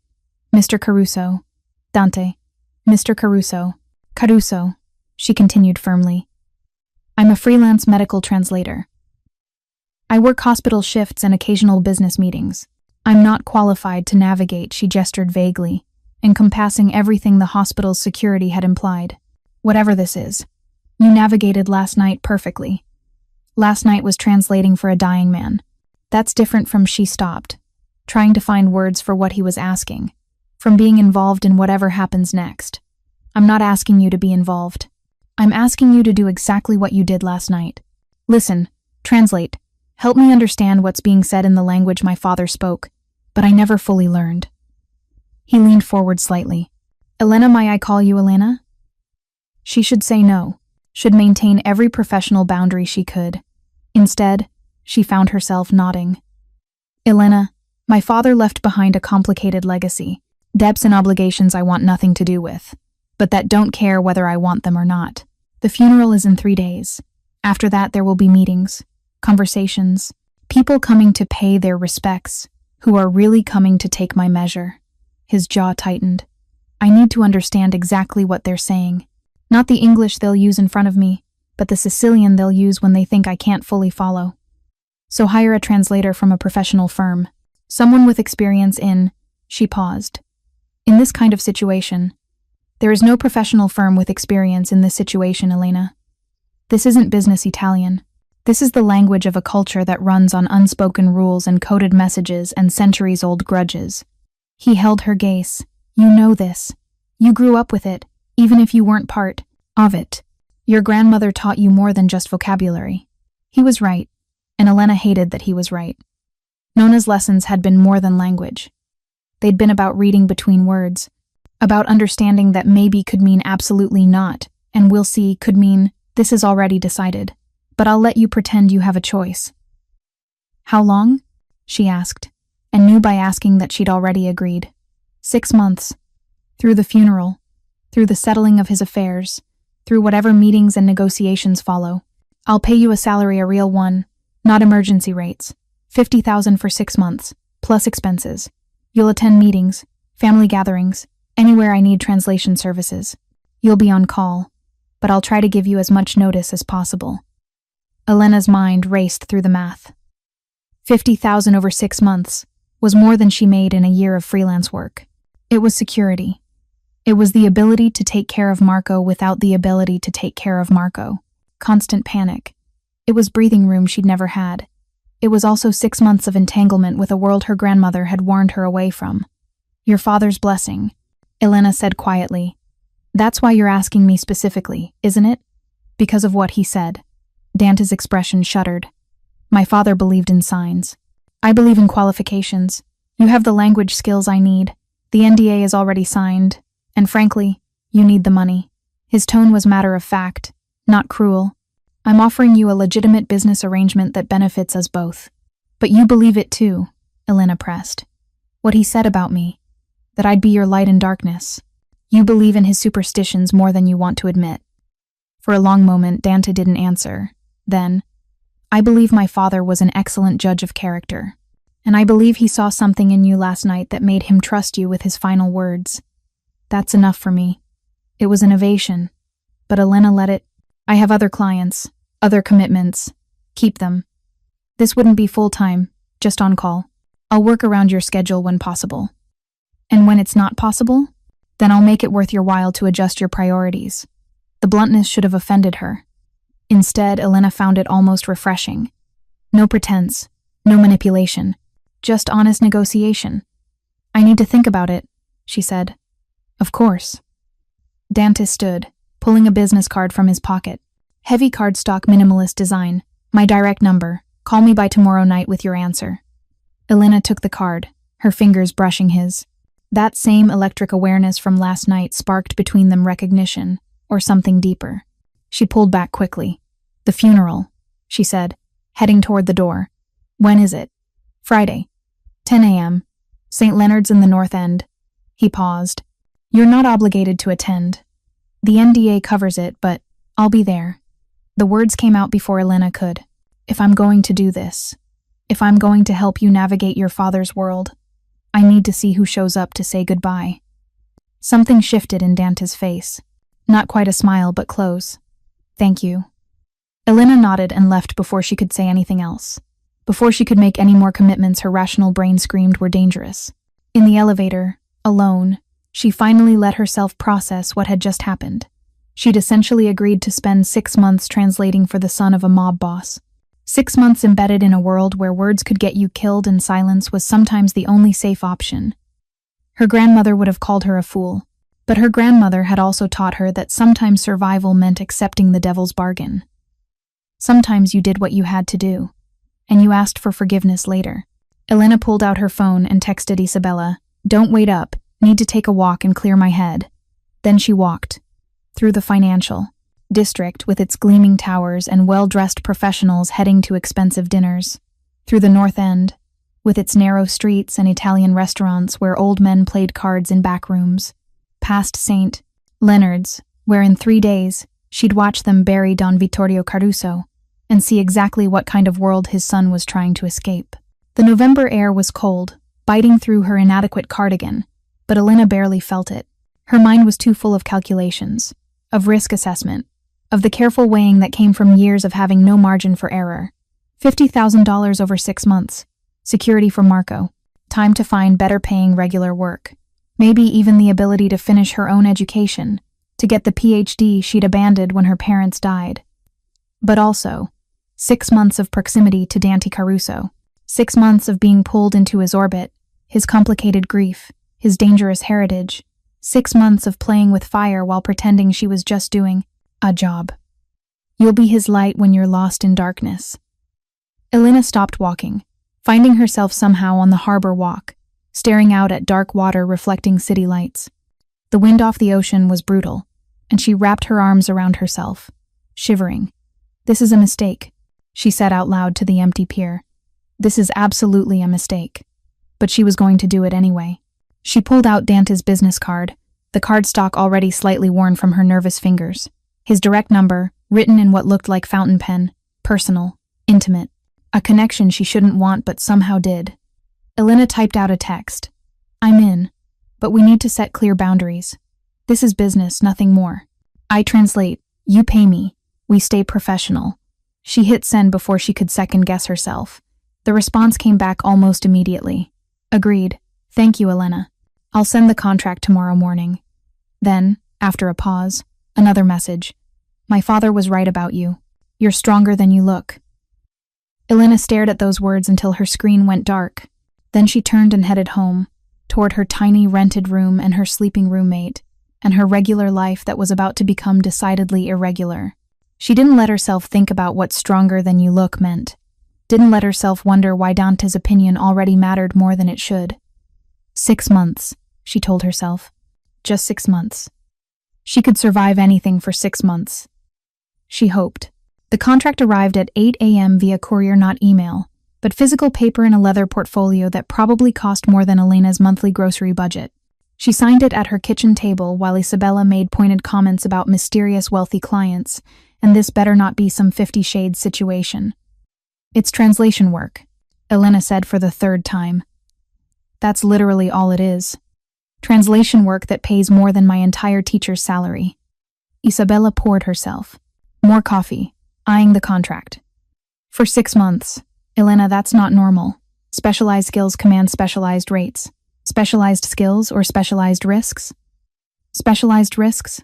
"Mr. Caruso. Dante. Mr. Caruso. Caruso," she continued firmly. "I'm a freelance medical translator. I work hospital shifts and occasional business meetings. I'm not qualified to navigate," she gestured vaguely, encompassing everything the hospital's security had implied. "Whatever this is, you navigated last night perfectly. Last night was translating for a dying man. That's different from," she stopped, trying to find words for what he was asking, "from being involved in whatever happens next. I'm not asking you to be involved. I'm asking you to do exactly what you did last night. Listen, translate. Help me understand what's being said in the language my father spoke, but I never fully learned." He leaned forward slightly. "Elena, may I call you Elena?" She should say no, should maintain every professional boundary she could. Instead, she found herself nodding. "Elena, my father left behind a complicated legacy, debts and obligations I want nothing to do with, but that don't care whether I want them or not. The funeral is in 3 days. After that there will be meetings, conversations, people coming to pay their respects, who are really coming to take my measure." His jaw tightened. "I need to understand exactly what they're saying. Not the English they'll use in front of me, but the Sicilian they'll use when they think I can't fully follow. So hire a translator from a professional firm. Someone with experience in..." She paused. "In this kind of situation. There is no professional firm with experience in this situation, Elena. This isn't business Italian. This is the language of a culture that runs on unspoken rules and coded messages and centuries-old grudges." He held her gaze. "You know this. You grew up with it, even if you weren't part of it. Your grandmother taught you more than just vocabulary." He was right, and Elena hated that he was right. Nona's lessons had been more than language. They'd been about reading between words, about understanding that maybe could mean absolutely not, and we'll see could mean this is already decided, but I'll let you pretend you have a choice. "How long?" she asked. and knew by asking that she'd already agreed. 6 months. Through the funeral, through the settling of his affairs, through whatever meetings and negotiations follow. I'll pay you a salary, a real one, not emergency rates. 50,000 for 6 months, plus expenses. You'll attend meetings, family gatherings, anywhere I need translation services. You'll be on call, but I'll try to give you as much notice as possible. Elena's mind raced through the math. 50,000 over 6 months was more than she made in a year of freelance work. It was security. It was the ability to take care of Marco without the ability to take care of Marco. Constant panic. It was breathing room she'd never had. It was also 6 months of entanglement with a world her grandmother had warned her away from. Your father's blessing, Elena said quietly. That's why you're asking me specifically, isn't it? Because of what he said. Dante's expression shuddered. My father believed in signs. I believe in qualifications. You have the language skills I need. The NDA is already signed. And frankly, you need the money. His tone was matter of fact, not cruel. I'm offering you a legitimate business arrangement that benefits us both. But you believe it too, Elena pressed. What he said about me, that I'd be your light in darkness. You believe in his superstitions more than you want to admit. For a long moment, Dante didn't answer. Then, I believe my father was an excellent judge of character. And I believe he saw something in you last night that made him trust you with his final words. That's enough for me. It was an ovation. But Elena let it. I have other clients, other commitments. Keep them. This wouldn't be full-time, just on call. I'll work around your schedule when possible. And when it's not possible, then I'll make it worth your while to adjust your priorities. The bluntness should have offended her. Instead, Elena found it almost refreshing. No pretense, no manipulation, just honest negotiation. I need to think about it, she said. Of course. Dante stood, pulling a business card from his pocket. Heavy cardstock minimalist design. My direct number. Call me by tomorrow night with your answer. Elena took the card, her fingers brushing his. That same electric awareness from last night sparked between them recognition, or something deeper. She pulled back quickly. The funeral, she said, heading toward the door. When is it? Friday. 10 a.m. St. Leonard's in the North End. He paused. You're not obligated to attend. The NDA covers it, but I'll be there. The words came out before Elena could. If I'm going to do this, if I'm going to help you navigate your father's world, I need to see who shows up to say goodbye. Something shifted in Dante's face. Not quite a smile, but close. Thank you. Elena nodded and left before she could say anything else. Before she could make any more commitments, her rational brain screamed were dangerous. In the elevator, alone, she finally let herself process what had just happened. She'd essentially agreed to spend 6 months translating for the son of a mob boss. 6 months embedded in a world where words could get you killed and silence was sometimes the only safe option. Her grandmother would have called her a fool, but her grandmother had also taught her that sometimes survival meant accepting the devil's bargain. Sometimes you did what you had to do, and you asked for forgiveness later. Elena pulled out her phone and texted Isabella, "Don't wait up, need to take a walk and clear my head." Then she walked. Through the financial district with its gleaming towers and well-dressed professionals heading to expensive dinners. Through the North End, with its narrow streets and Italian restaurants where old men played cards in back rooms. Past St. Leonard's, where in 3 days she'd watch them bury Don Vittorio Caruso and see exactly what kind of world his son was trying to escape. The November air was cold, biting through her inadequate cardigan, but Elena barely felt it. Her mind was too full of calculations, of risk assessment, of the careful weighing that came from years of having no margin for error. $50,000 over 6 months. Security for Marco. Time to find better-paying regular work. Maybe even the ability to finish her own education, to get the PhD she'd abandoned when her parents died. But also, 6 months of proximity to Dante Caruso. 6 months of being pulled into his orbit, his complicated grief, his dangerous heritage. 6 months of playing with fire while pretending she was just doing a job. You'll be his light when you're lost in darkness. Elena stopped walking, finding herself somehow on the harbor walk, staring out at dark water reflecting city lights. The wind off the ocean was brutal, and she wrapped her arms around herself, shivering. This is a mistake, she said out loud to the empty pier. This is absolutely a mistake. but she was going to do it anyway. She pulled out Dante's business card, the cardstock already slightly worn from her nervous fingers. His direct number, written in what looked like fountain pen, personal, intimate. A connection she shouldn't want but somehow did. Elena typed out a text. I'm in, but we need to set clear boundaries. This is business, nothing more. I translate, you pay me, we stay professional. She hit send before she could second-guess herself. The response came back almost immediately. Agreed. Thank you, Elena. I'll send the contract tomorrow morning. Then, after a pause, another message. My father was right about you. You're stronger than you look. Elena stared at those words until her screen went dark. Then she turned and headed home, toward her tiny rented room and her sleeping roommate, and her regular life that was about to become decidedly irregular. She didn't let herself think about what stronger than you look meant. Didn't let herself wonder why Dante's opinion already mattered more than it should. 6 months, she told herself. Just 6 months. She could survive anything for 6 months. She hoped. The contract arrived at 8 a.m. via courier, not email, but physical paper in a leather portfolio that probably cost more than Elena's monthly grocery budget. She signed it at her kitchen table while Isabella made pointed comments about mysterious wealthy clients, and this better not be some 50 Shades situation. It's translation work, Elena said for the 3rd time. That's literally all it is. Translation work that pays more than my entire teacher's salary. Isabella poured herself. More coffee, eyeing the contract. For 6 months. Elena, that's not normal. Specialized skills command specialized rates. Specialized skills or specialized risks? Specialized risks?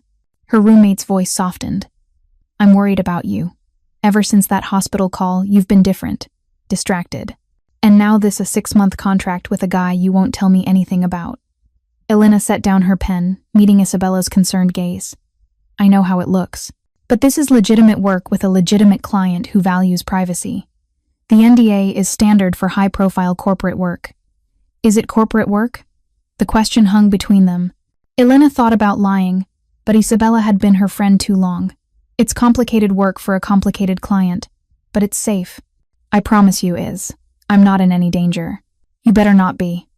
Her roommate's voice softened. I'm worried about you. Ever since that hospital call, you've been different. Distracted. And now this a 6-month contract with a guy you won't tell me anything about. Elena set down her pen, meeting Isabella's concerned gaze. I know how it looks. But this is legitimate work with a legitimate client who values privacy. The NDA is standard for high-profile corporate work. Is it corporate work? The question hung between them. Elena thought about lying, but Isabella had been her friend too long. It's complicated work for a complicated client, but it's safe. I promise you, I'm not in any danger. You better not be.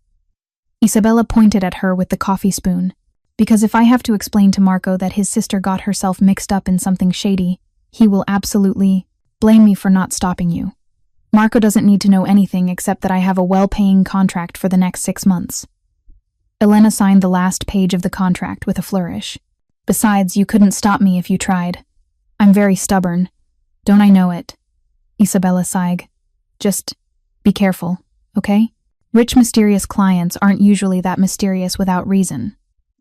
Isabella pointed at her with the coffee spoon. Because if I have to explain to Marco that his sister got herself mixed up in something shady, he will absolutely blame me for not stopping you. Marco doesn't need to know anything except that I have a well-paying contract for the next 6 months. Elena signed the last page of the contract with a flourish. Besides, you couldn't stop me if you tried. I'm very stubborn. Don't I know it? Isabella sighed. Just be careful, okay? Rich, mysterious clients aren't usually that mysterious without reason.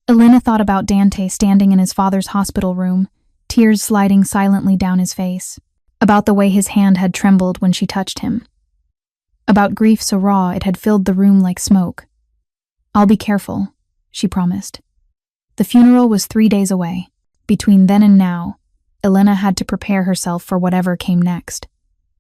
Elena thought about Dante standing in his father's hospital room, tears sliding silently down his face. About the way his hand had trembled when she touched him. About grief so raw it had filled the room like smoke. I'll be careful, she promised. The funeral was 3 days away. Between then and now, Elena had to prepare herself for whatever came next.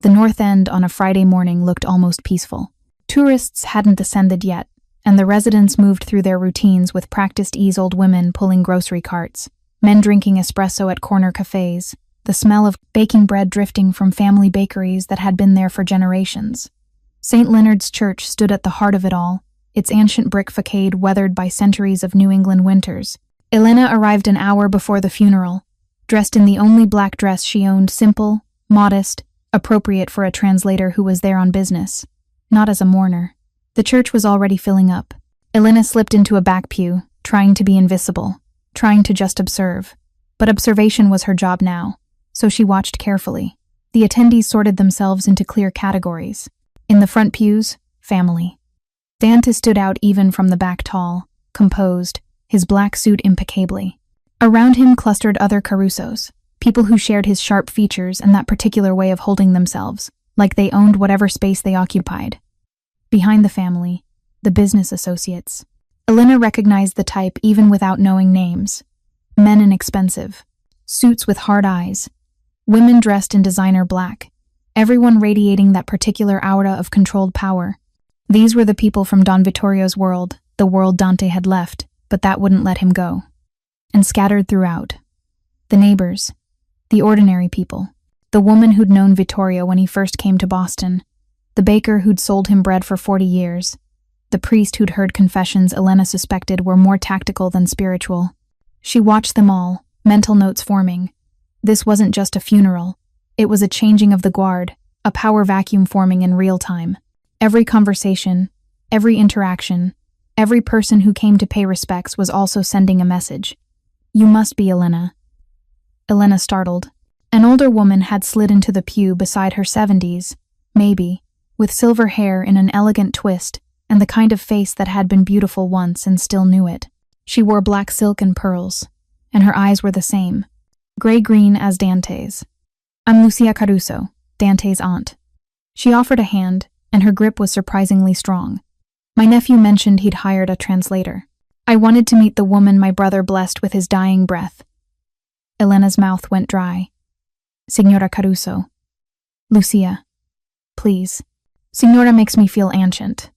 The North End on a Friday morning looked almost peaceful. Tourists hadn't descended yet, and the residents moved through their routines with practiced ease, old women pulling grocery carts, men drinking espresso at corner cafes, the smell of baking bread drifting from family bakeries that had been there for generations. St. Leonard's Church stood at the heart of it all, its ancient brick facade weathered by centuries of New England winters. Elena arrived an hour before the funeral, dressed in the only black dress she owned, simple, modest, appropriate for a translator who was there on business, not as a mourner. The church was already filling up. Elena slipped into a back pew, trying to be invisible, trying to just observe. But observation was her job now, so she watched carefully. The attendees sorted themselves into clear categories. In the front pews, family. Dante stood out even from the back, tall, composed, his black suit impeccably. Around him clustered other Carusos, people who shared his sharp features and that particular way of holding themselves, like they owned whatever space they occupied. Behind the family, the business associates. Elena recognized the type even without knowing names. Men in expensive suits with hard eyes. Women dressed in designer black. Everyone radiating that particular aura of controlled power. These were the people from Don Vittorio's world, the world Dante had left, but that wouldn't let him go. And scattered throughout. The neighbors. The ordinary people. The woman who'd known Vittorio when he first came to Boston. The baker who'd sold him bread for 40 years. The priest who'd heard confessions Elena suspected were more tactical than spiritual. She watched them all, mental notes forming. This wasn't just a funeral. It was a changing of the guard, a power vacuum forming in real time. Every conversation, every interaction, every person who came to pay respects was also sending a message. You must be Elena. Elena startled. An older woman had slid into the pew beside her 70s, maybe, with silver hair in an elegant twist and the kind of face that had been beautiful once and still knew it. She wore black silk and pearls, and her eyes were the same, gray-green as Dante's. I'm Lucia Caruso, Dante's aunt. She offered a hand, and her grip was surprisingly strong. My nephew mentioned he'd hired a translator. I wanted to meet the woman my brother blessed with his dying breath. Elena's mouth went dry. Signora Caruso. Lucia. Please. Signora makes me feel ancient.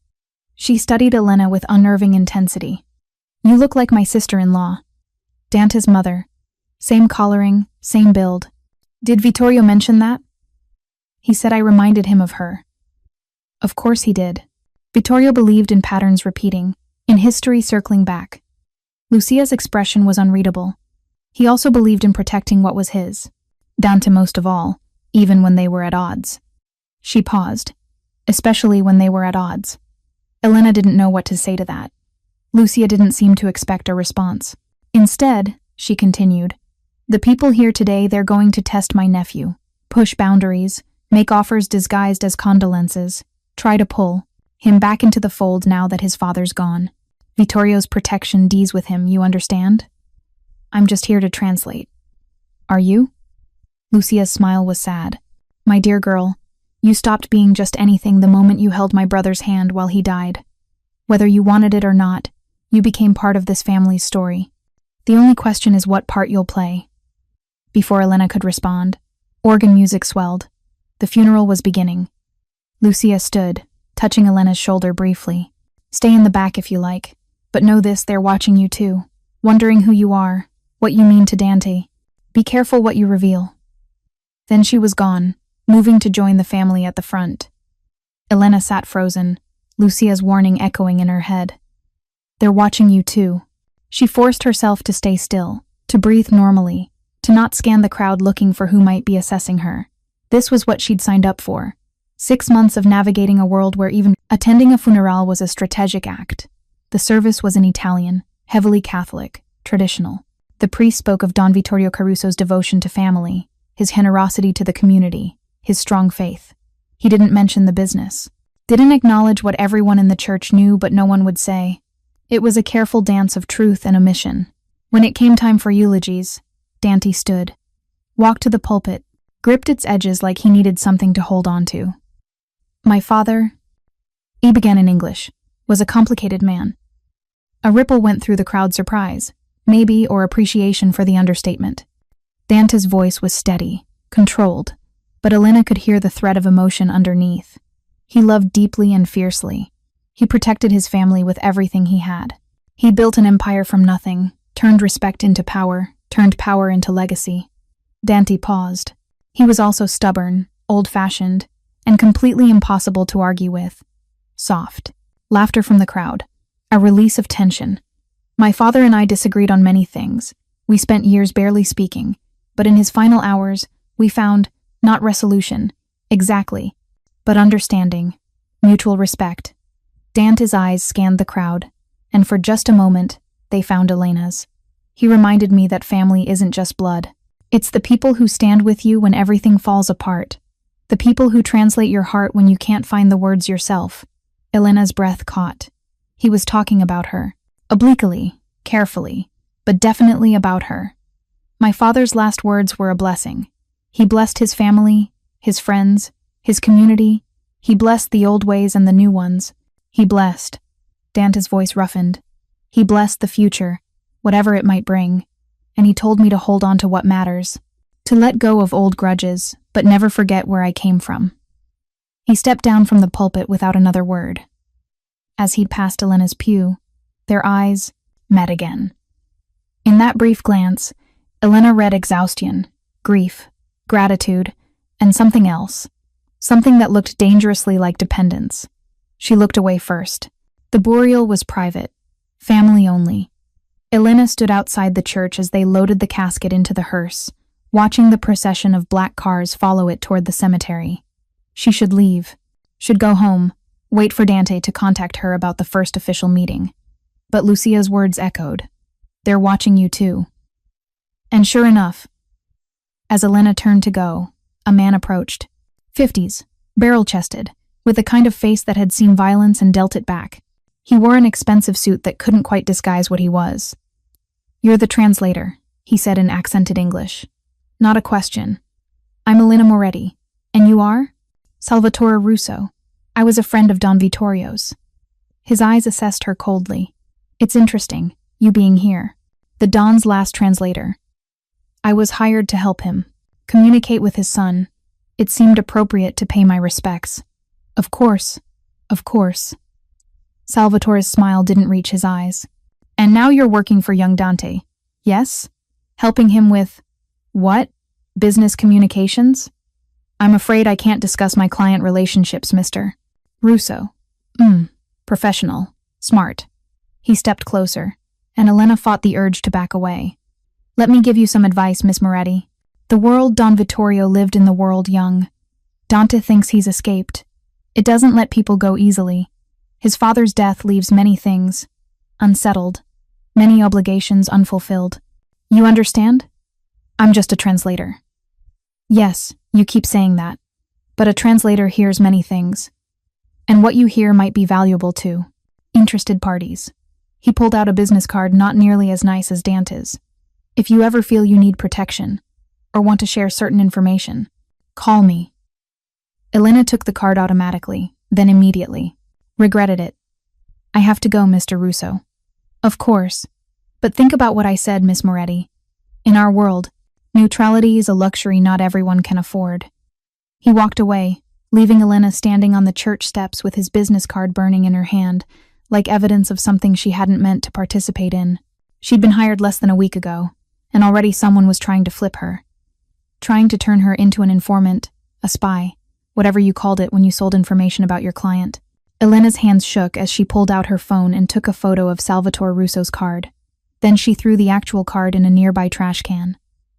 She studied Elena with unnerving intensity. You look like my sister-in-law. Dante's mother. Same coloring, same build. Did Vittorio mention that? He said I reminded him of her. Of course he did. Vittorio believed in patterns repeating, in history circling back. Lucia's expression was unreadable. He also believed in protecting what was his. Dante most of all, even when they were at odds. She paused, especially when they were at odds. Elena didn't know what to say to that. Lucia didn't seem to expect a response. Instead, she continued, the people here today, they're going to test my nephew, push boundaries, make offers disguised as condolences, try to pull him back into the fold now that his father's gone. Vittorio's protection deals with him, you understand? I'm just here to translate. Are you? Lucia's smile was sad. My dear girl, you stopped being just anything the moment you held my brother's hand while he died. Whether you wanted it or not, you became part of this family's story. The only question is what part you'll play. Before Elena could respond, organ music swelled. The funeral was beginning. Lucia stood, touching Elena's shoulder briefly. Stay in the back if you like, but know this, they're watching you too, wondering who you are, what you mean to Dante. Be careful what you reveal. Then she was gone, moving to join the family at the front. Elena sat frozen, Lucia's warning echoing in her head. They're watching you too. She forced herself to stay still, to breathe normally, to not scan the crowd looking for who might be assessing her. This was what she'd signed up for. 6 months of navigating a world where even attending a funeral was a strategic act. The service was in Italian, heavily Catholic, traditional. The priest spoke of Don Vittorio Caruso's devotion to family, his generosity to the community, his strong faith. He didn't mention the business. Didn't acknowledge what everyone in the church knew but no one would say. It was a careful dance of truth and omission. When it came time for eulogies, Dante stood, walked to the pulpit, gripped its edges like he needed something to hold on to. My father, he began in English, was a complicated man. A ripple went through the crowd's surprise, maybe, or appreciation for the understatement. Dante's voice was steady, controlled, but Elena could hear the thread of emotion underneath. He loved deeply and fiercely. He protected his family with everything he had. He built an empire from nothing, turned respect into power, turned power into legacy. Dante paused. He was also stubborn, old-fashioned, and completely impossible to argue with. Soft. Laughter from the crowd. A release of tension. My father and I disagreed on many things. We spent years barely speaking, but in his final hours, we found, not resolution, exactly, but understanding, mutual respect. Dante's eyes scanned the crowd, and for just a moment, they found Elena's. He reminded me that family isn't just blood. It's the people who stand with you when everything falls apart. The people who translate your heart when you can't find the words yourself. Elena's breath caught. He was talking about her. Obliquely, carefully, but definitely about her. My father's last words were a blessing. He blessed his family, his friends, his community. He blessed the old ways and the new ones. He blessed. Dante's voice roughened. He blessed the future, whatever it might bring, and he told me to hold on to what matters, to let go of old grudges, but never forget where I came from. He stepped down from the pulpit without another word. As he'd passed Elena's pew, their eyes met again. In that brief glance, Elena read exhaustion, grief, gratitude, and something else, something that looked dangerously like dependence. She looked away first. The burial was private, family only. Elena stood outside the church as they loaded the casket into the hearse, watching the procession of black cars follow it toward the cemetery. She should leave, should go home, wait for Dante to contact her about the first official meeting. But Lucia's words echoed. They're watching you too. And sure enough, as Elena turned to go, a man approached. 50s, barrel-chested, with the kind of face that had seen violence and dealt it back. He wore an expensive suit that couldn't quite disguise what he was. "You're the translator," he said in accented English. "Not a question. I'm Elena Moretti. And you are?" "Salvatore Russo. I was a friend of Don Vittorio's." His eyes assessed her coldly. "It's interesting, you being here. The Don's last translator. I was hired to help him communicate with his son. It seemed appropriate to pay my respects." Of course. Salvatore's smile didn't reach his eyes. "And now you're working for young Dante, yes? Helping him with, what? Business communications? I'm afraid I can't discuss my client relationships, Mr. Russo." Professional. Smart." He stepped closer, and Elena fought the urge to back away. "Let me give you some advice, Miss Moretti. The world Don Vittorio lived in the world young. Dante thinks he's escaped. It doesn't let people go easily. His father's death leaves many things unsettled, many obligations unfulfilled. You understand? I'm just a translator." "Yes, you keep saying that. But a translator hears many things. And what you hear might be valuable to interested parties." He pulled out a business card not nearly as nice as Dante's. "If you ever feel you need protection, or want to share certain information, call me." Elena took the card automatically, then immediately regretted it. "I have to go, Mr. Russo." "Of course. But think about what I said, Miss Moretti. In our world, neutrality is a luxury not everyone can afford." He walked away, leaving Elena standing on the church steps with his business card burning in her hand, like evidence of something she hadn't meant to participate in. She'd been hired less than a week ago, and already someone was trying to flip her. Trying to turn her into an informant, a spy, whatever you called it when you sold information about your client. Elena's hands shook as she pulled out her phone and took a photo of Salvatore Russo's card. Then she threw the actual card in a nearby trash can.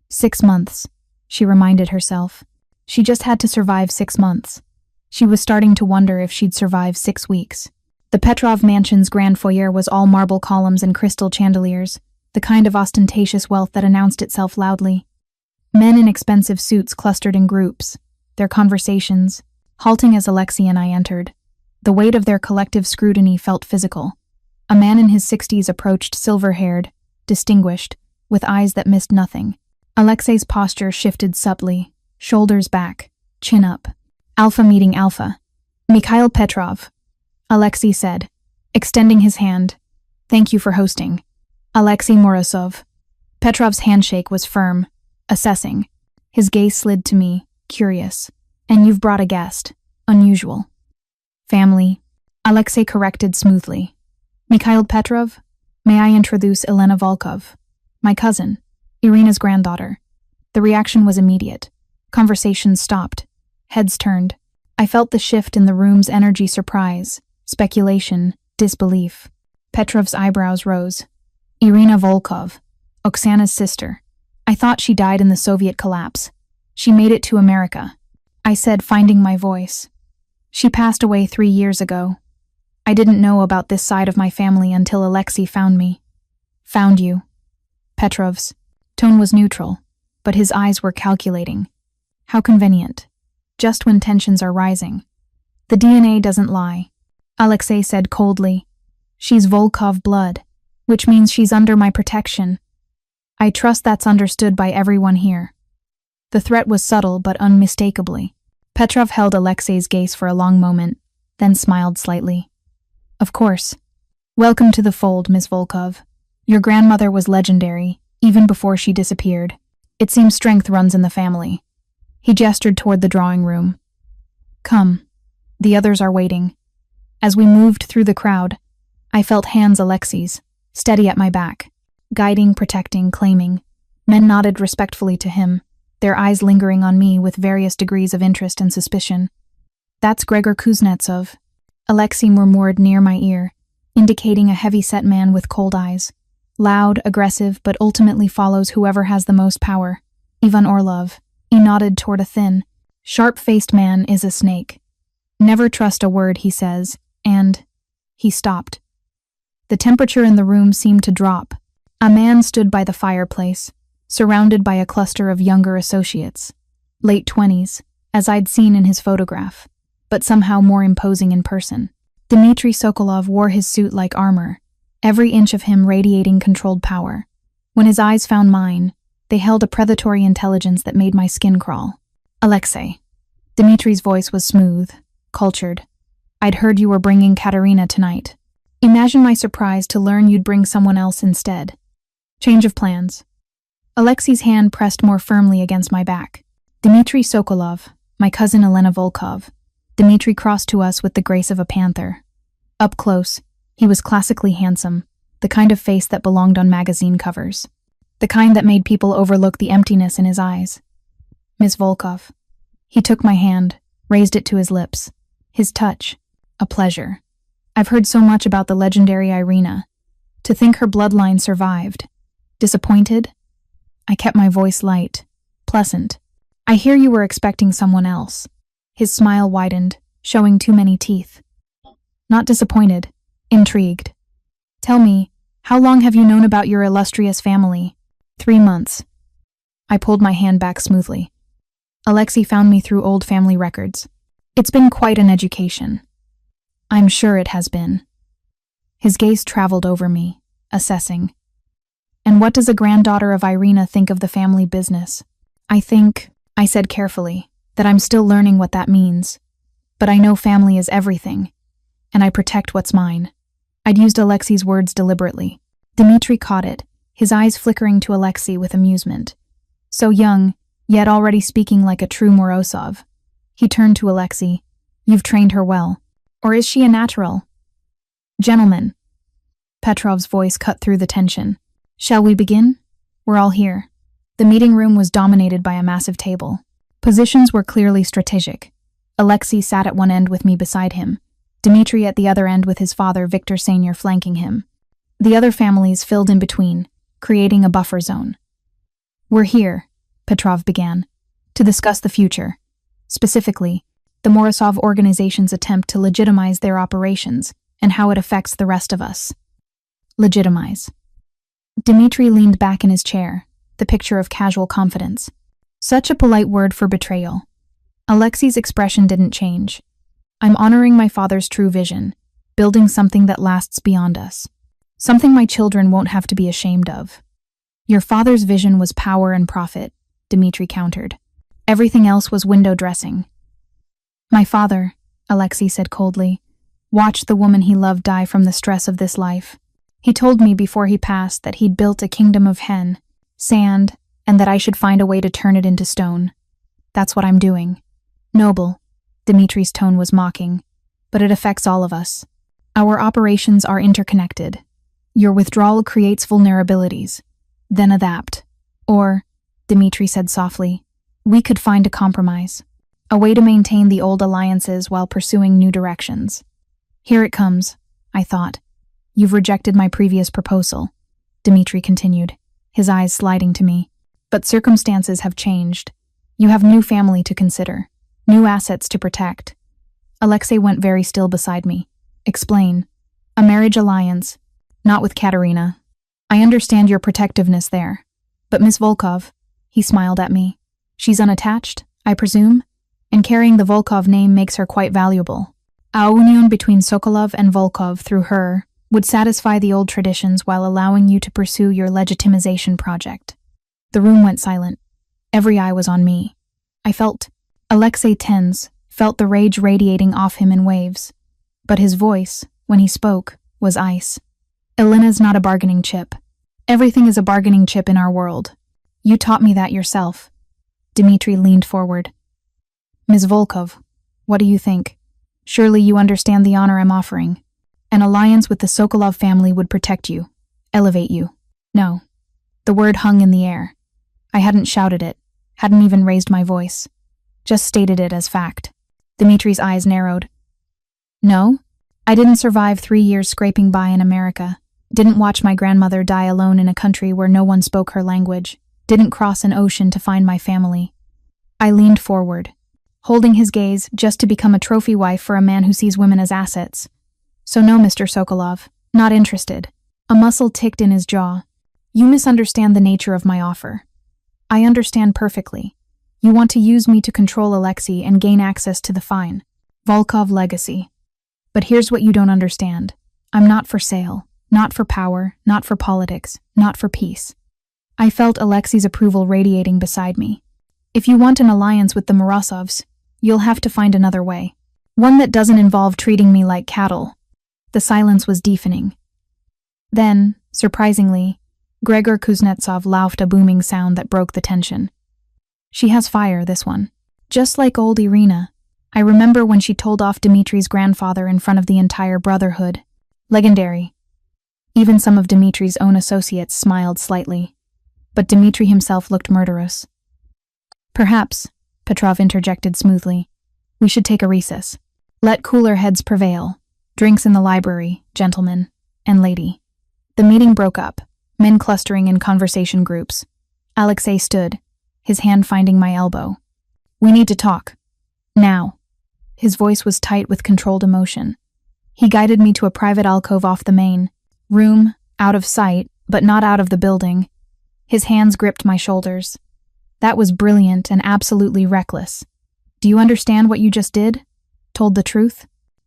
6 months, she reminded herself. She just had to survive 6 months. She was starting to wonder if she'd survive 6 weeks. The Petrov mansion's grand foyer was all marble columns and crystal chandeliers, the kind of ostentatious wealth that announced itself loudly. Men in expensive suits clustered in groups, their conversations, halting as Alexei and I entered. The weight of their collective scrutiny felt physical. A man in his 60s approached, silver-haired, distinguished, with eyes that missed nothing. Alexei's posture shifted subtly, shoulders back, chin up. "Alpha meeting Alpha." "Mikhail Petrov," Alexei said, extending his hand. "Thank you for hosting." "Alexei Morozov." Petrov's handshake was firm, assessing. His gaze slid to me, curious. "And you've brought a guest. Unusual." "Family," Alexei corrected smoothly. "Mikhail Petrov, may I introduce Elena Volkov, my cousin, Irina's granddaughter." The reaction was immediate. Conversation stopped. Heads turned. I felt the shift in the room's energy: surprise, speculation, disbelief. Petrov's eyebrows rose. "Irina Volkov, Oksana's sister. I thought she died in the Soviet collapse. She made it to America," I said, finding my voice. "She passed away 3 years ago. I didn't know about this side of my family until Alexei found me." "Found you." Petrov's tone was neutral, but his eyes were calculating. How convenient. Just when tensions are rising. "The DNA doesn't lie," Alexei said coldly. "She's Volkov blood, which means she's under my protection. I trust that's understood by everyone here." The threat was subtle but unmistakably. Petrov held Alexei's gaze for a long moment, then smiled slightly. "Of course. Welcome to the fold, Miss Volkov. Your grandmother was legendary, even before she disappeared. It seems strength runs in the family." He gestured toward the drawing room. "Come. The others are waiting." As we moved through the crowd, I felt hands Alexei's, steady at my back, guiding, protecting, claiming. Men nodded respectfully to him, their eyes lingering on me with various degrees of interest and suspicion. "That's Gregor Kuznetsov." Alexei murmured near my ear, indicating a heavy-set man with cold eyes. Loud, aggressive, but ultimately follows whoever has the most power. Ivan Orlov. He nodded toward a thin, sharp-faced man is a snake. Never trust a word he says, and he stopped. The temperature in the room seemed to drop. A man stood by the fireplace, surrounded by a cluster of younger associates. Late 20s, as I'd seen in his photograph, but somehow more imposing in person. Dmitry Sokolov wore his suit like armor, every inch of him radiating controlled power. When his eyes found mine, they held a predatory intelligence that made my skin crawl. Alexei. Dmitry's voice was smooth, cultured. I'd heard you were bringing Katerina tonight. Imagine my surprise to learn you'd bring someone else instead. Change of plans. Alexei's hand pressed more firmly against my back. Dmitry Sokolov, my cousin Elena Volkov. Dmitry crossed to us with the grace of a panther. Up close, he was classically handsome, the kind of face that belonged on magazine covers. The kind that made people overlook the emptiness in his eyes. Miss Volkov. He took my hand, raised it to his lips. His touch. A pleasure. I've heard so much about the legendary Irina. To think her bloodline survived. Disappointed? I kept my voice light, pleasant. I hear you were expecting someone else. His smile widened, showing too many teeth. Not disappointed, intrigued. Tell me, how long have you known about your illustrious family? 3 months. I pulled my hand back smoothly. Alexei found me through old family records. It's been quite an education. I'm sure it has been. His gaze traveled over me, assessing. And what does a granddaughter of Irina think of the family business? I think, I said carefully, that I'm still learning what that means. But I know family is everything, and I protect what's mine. I'd used Alexei's words deliberately. Dmitry caught it, his eyes flickering to Alexei with amusement. So young, yet already speaking like a true Morozov. He turned to Alexei. You've trained her well. Or is she a natural? Gentlemen. Petrov's voice cut through the tension. Shall we begin? We're all here. The meeting room was dominated by a massive table. Positions were clearly strategic. Alexei sat at one end with me beside him. Dmitry at the other end with his father, Victor Senior, flanking him. The other families filled in between, creating a buffer zone. We're here, Petrov began, to discuss the future. Specifically, the Morozov organization's attempt to legitimize their operations and how it affects the rest of us. Legitimize. Dmitry leaned back in his chair, the picture of casual confidence. Such a polite word for betrayal. Alexei's expression didn't change. I'm honoring my father's true vision, building something that lasts beyond us. Something my children won't have to be ashamed of. Your father's vision was power and profit, Dmitry countered. Everything else was window dressing. My father, Alexei said coldly, watched the woman he loved die from the stress of this life. He told me before he passed that he'd built a kingdom of hen, sand, and that I should find a way to turn it into stone. That's what I'm doing. Noble, Dmitry's tone was mocking, but it affects all of us. Our operations are interconnected. Your withdrawal creates vulnerabilities, then adapt. Or, Dmitry said softly, we could find a compromise, a way to maintain the old alliances while pursuing new directions. Here it comes, I thought. You've rejected my previous proposal, Dmitry continued, his eyes sliding to me. But circumstances have changed. You have new family to consider, new assets to protect. Alexei went very still beside me. Explain. A marriage alliance, not with Katerina. I understand your protectiveness there. But Miss Volkov, he smiled at me. She's unattached, I presume? And carrying the Volkov name makes her quite valuable. A union between Sokolov and Volkov through her would satisfy the old traditions while allowing you to pursue your legitimization project. The room went silent. Every eye was on me. I felt Alexei tense, felt the rage radiating off him in waves. But his voice, when he spoke, was ice. Elena's not a bargaining chip. Everything is a bargaining chip in our world. You taught me that yourself. Dmitry leaned forward. Ms. Volkov, what do you think? Surely you understand the honor I'm offering. An alliance with the Sokolov family would protect you, elevate you. No. The word hung in the air. I hadn't shouted it, hadn't even raised my voice. Just stated it as fact. Dmitry's eyes narrowed. No? I didn't survive 3 years scraping by in America, didn't watch my grandmother die alone in a country where no one spoke her language, didn't cross an ocean to find my family. I leaned forward, holding his gaze just to become a trophy wife for a man who sees women as assets. So no, Mr. Sokolov, not interested. A muscle ticked in his jaw. You misunderstand the nature of my offer. I understand perfectly. You want to use me to control Alexei and gain access to the fine Volkov legacy. But here's what you don't understand. I'm not for sale, not for power, not for politics, not for peace. I felt Alexei's approval radiating beside me. If you want an alliance with the Morozovs, you'll have to find another way. One that doesn't involve treating me like cattle. The silence was deafening. Then, surprisingly, Gregor Kuznetsov laughed, a booming sound that broke the tension. She has fire, this one. Just like old Irina. I remember when she told off Dmitri's grandfather in front of the entire brotherhood. Legendary. Even some of Dmitri's own associates smiled slightly. But Dmitri himself looked murderous. Perhaps, Petrov interjected smoothly, we should take a recess. Let cooler heads prevail. Drinks in the library, gentlemen and lady. The meeting broke up, men clustering in conversation groups. Alexei stood, his hand finding my elbow. We need to talk. Now. His voice was tight with controlled emotion. He guided me to a private alcove off the main room, out of sight, but not out of the building. His hands gripped my shoulders. That was brilliant and absolutely reckless. Do you understand what you just did? Told the truth?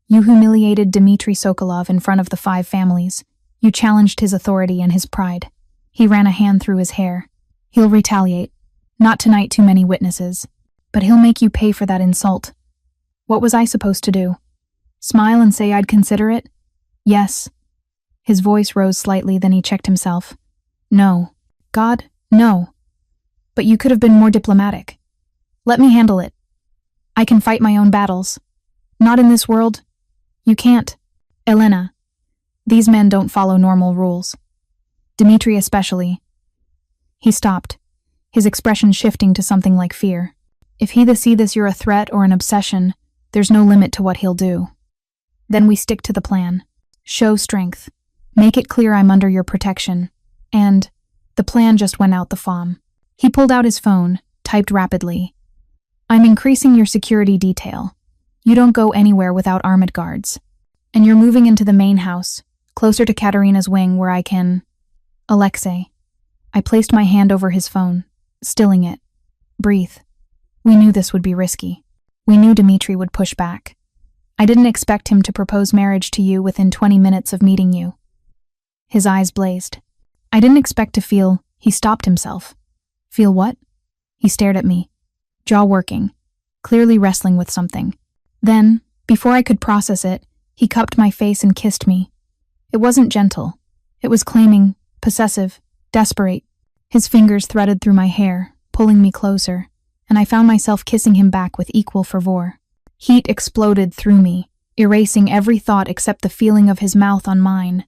You humiliated Dmitri Sokolov in front of the 5 families. You challenged his authority and his pride. He ran a hand through his hair. He'll retaliate. Not tonight, too many witnesses. But he'll make you pay for that insult. What was I supposed to do? Smile and say I'd consider it? Yes. His voice rose slightly, then he checked himself. No. God, no. But you could have been more diplomatic. Let me handle it. I can fight my own battles. Not in this world. You can't. Elena. These men don't follow normal rules. Dmitri especially. He stopped, his expression shifting to something like fear. If he see this you're a threat or an obsession, there's no limit to what he'll do. Then we stick to the plan. Show strength. Make it clear I'm under your protection. And the plan just went out the FOM. He pulled out his phone, typed rapidly. I'm increasing your security detail. You don't go anywhere without armed guards. And you're moving into the main house, closer to Katerina's wing where I can... Alexei. I placed my hand over his phone, stilling it. Breathe. We knew this would be risky. We knew Dmitri would push back. I didn't expect him to propose marriage to you within 20 minutes of meeting you. His eyes blazed. I didn't expect to feel... He stopped himself. Feel what? He stared at me, jaw working, clearly wrestling with something. Then, before I could process it, he cupped my face and kissed me. It wasn't gentle. It was claiming, possessive, desperate. His fingers threaded through my hair, pulling me closer, and I found myself kissing him back with equal fervor. Heat exploded through me, erasing every thought except the feeling of his mouth on mine.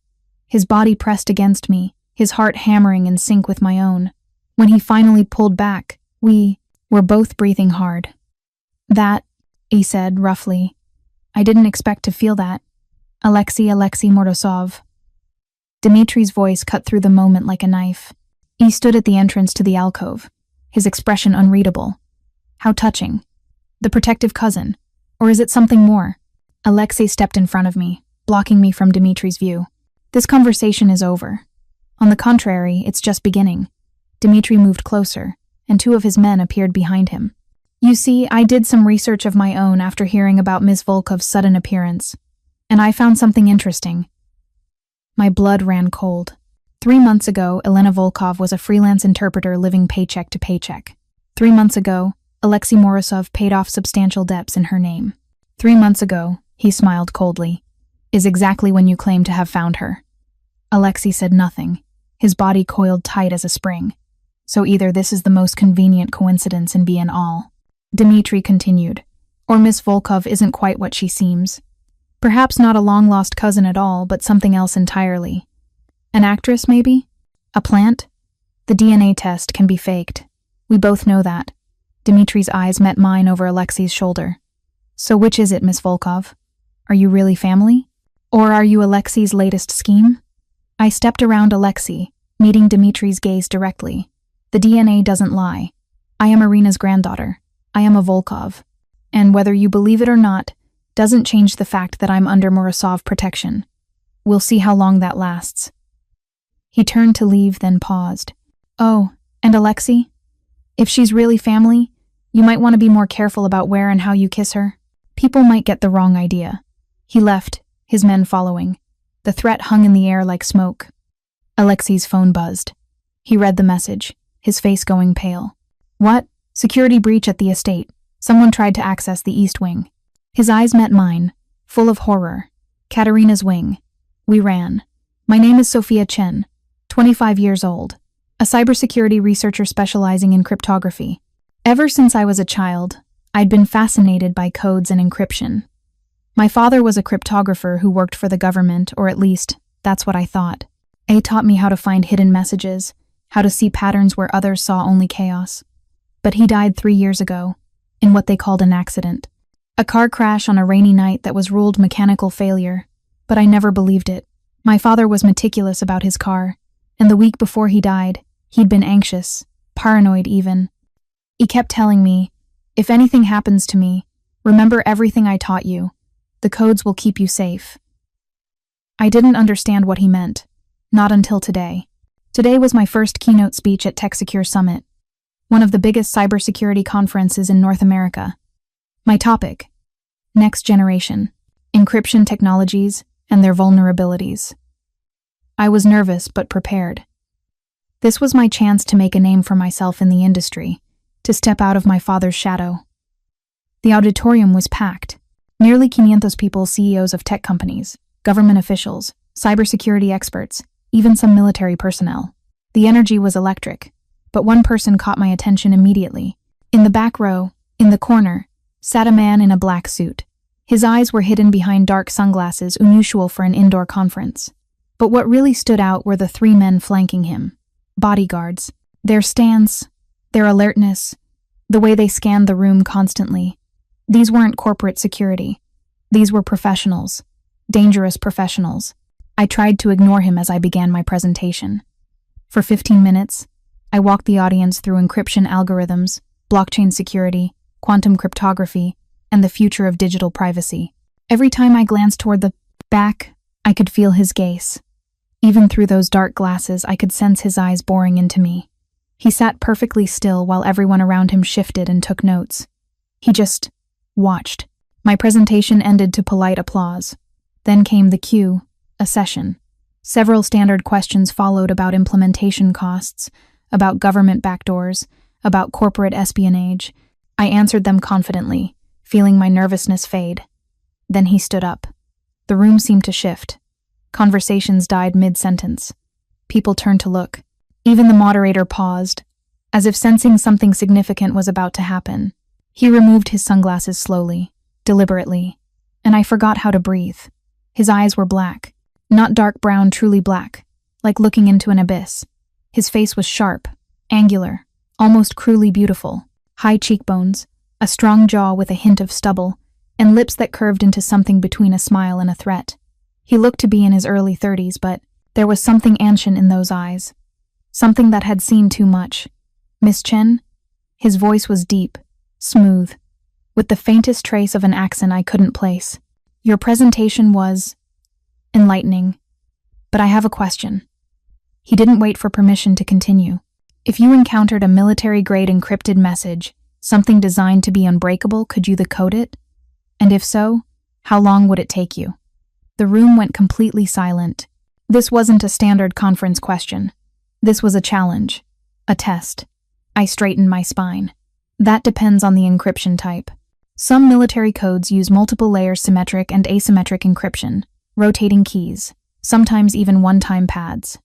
His body pressed against me, his heart hammering in sync with my own. When he finally pulled back, we were both breathing hard. That, he said roughly. I didn't expect to feel that. Alexei Morozov. Dmitri's voice cut through the moment like a knife. He stood at the entrance to the alcove, his expression unreadable. How touching. The protective cousin. Or is it something more? Alexei stepped in front of me, blocking me from Dmitri's view. This conversation is over. On the contrary, it's just beginning. Dmitri moved closer, and 2 of his men appeared behind him. You see, I did some research of my own after hearing about Ms. Volkov's sudden appearance, and I found something interesting. My blood ran cold. 3 months ago, Elena Volkov was a freelance interpreter living paycheck to paycheck. 3 months ago, Alexei Morozov paid off substantial debts in her name. 3 months ago, he smiled coldly, is exactly when you claim to have found her. Alexei said nothing, his body coiled tight as a spring. So either this is the most convenient coincidence and be an all. Dmitri continued, or Miss Volkov isn't quite what she seems. Perhaps not a long-lost cousin at all, but something else entirely. An actress, maybe? A plant? The DNA test can be faked. We both know that. Dmitri's eyes met mine over Alexei's shoulder. So which is it, Miss Volkov? Are you really family? Or are you Alexei's latest scheme? I stepped around Alexei, meeting Dmitri's gaze directly. The DNA doesn't lie. I am Irina's granddaughter. I am a Volkov. And whether you believe it or not, doesn't change the fact that I'm under Morozov protection. We'll see how long that lasts. He turned to leave, then paused. Oh, and Alexei? If she's really family, you might want to be more careful about where and how you kiss her. People might get the wrong idea. He left, his men following. The threat hung in the air like smoke. Alexei's phone buzzed. He read the message, his face going pale. What? Security breach at the estate. Someone tried to access the East Wing. His eyes met mine, full of horror. Katerina's wing. We ran. My name is Sophia Chen, 25 years old, a cybersecurity researcher specializing in cryptography. Ever since I was a child, I'd been fascinated by codes and encryption. My father was a cryptographer who worked for the government, or at least, that's what I thought. He taught me how to find hidden messages, how to see patterns where others saw only chaos. But he died 3 years ago, in what they called an accident. A car crash on a rainy night that was ruled mechanical failure, but I never believed it. My father was meticulous about his car, and the week before he died, he'd been anxious, paranoid even. He kept telling me, if anything happens to me, remember everything I taught you. The codes will keep you safe. I didn't understand what he meant, not until today. Today was my first keynote speech at TechSecure Summit, one of the biggest cybersecurity conferences in North America. My topic: Next Generation, Encryption Technologies and Their Vulnerabilities. I was nervous but prepared. This was my chance to make a name for myself in the industry, to step out of my father's shadow. The auditorium was packed. Nearly 500 people, CEOs of tech companies, government officials, cybersecurity experts, even some military personnel. The energy was electric, but one person caught my attention immediately. In the back row, in the corner, sat a man in a black suit. His eyes were hidden behind dark sunglasses, unusual for an indoor conference. But what really stood out were the 3 men flanking him. Bodyguards. Their stance, their alertness, the way they scanned the room constantly. These weren't corporate security. These were professionals. Dangerous professionals. I tried to ignore him as I began my presentation. For 15 minutes, I walked the audience through encryption algorithms, blockchain security, quantum cryptography, and the future of digital privacy. Every time I glanced toward the back, I could feel his gaze. Even through those dark glasses, I could sense his eyes boring into me. He sat perfectly still while everyone around him shifted and took notes. He just watched. My presentation ended to polite applause. Then came the cue, a session. Several standard questions followed about implementation costs, about government backdoors, about corporate espionage. I answered them confidently, feeling my nervousness fade. Then he stood up. The room seemed to shift. Conversations died mid-sentence. People turned to look. Even the moderator paused, as if sensing something significant was about to happen. He removed his sunglasses slowly, deliberately, and I forgot how to breathe. His eyes were black, not dark brown, truly black, like looking into an abyss. His face was sharp, angular, almost cruelly beautiful. High cheekbones, a strong jaw with a hint of stubble, and lips that curved into something between a smile and a threat. He looked to be in his early 30s, but there was something ancient in those eyes. Something that had seen too much. Miss Chen? His voice was deep, smooth, with the faintest trace of an accent I couldn't place. Your presentation was enlightening, but I have a question. He didn't wait for permission to continue. If you encountered a military-grade encrypted message, something designed to be unbreakable, could you decode it? And if so, how long would it take you? The room went completely silent. This wasn't a standard conference question. This was a challenge, a test. I straightened my spine. That depends on the encryption type. Some military codes use multiple-layer symmetric and asymmetric encryption, rotating keys, sometimes even one-time pads.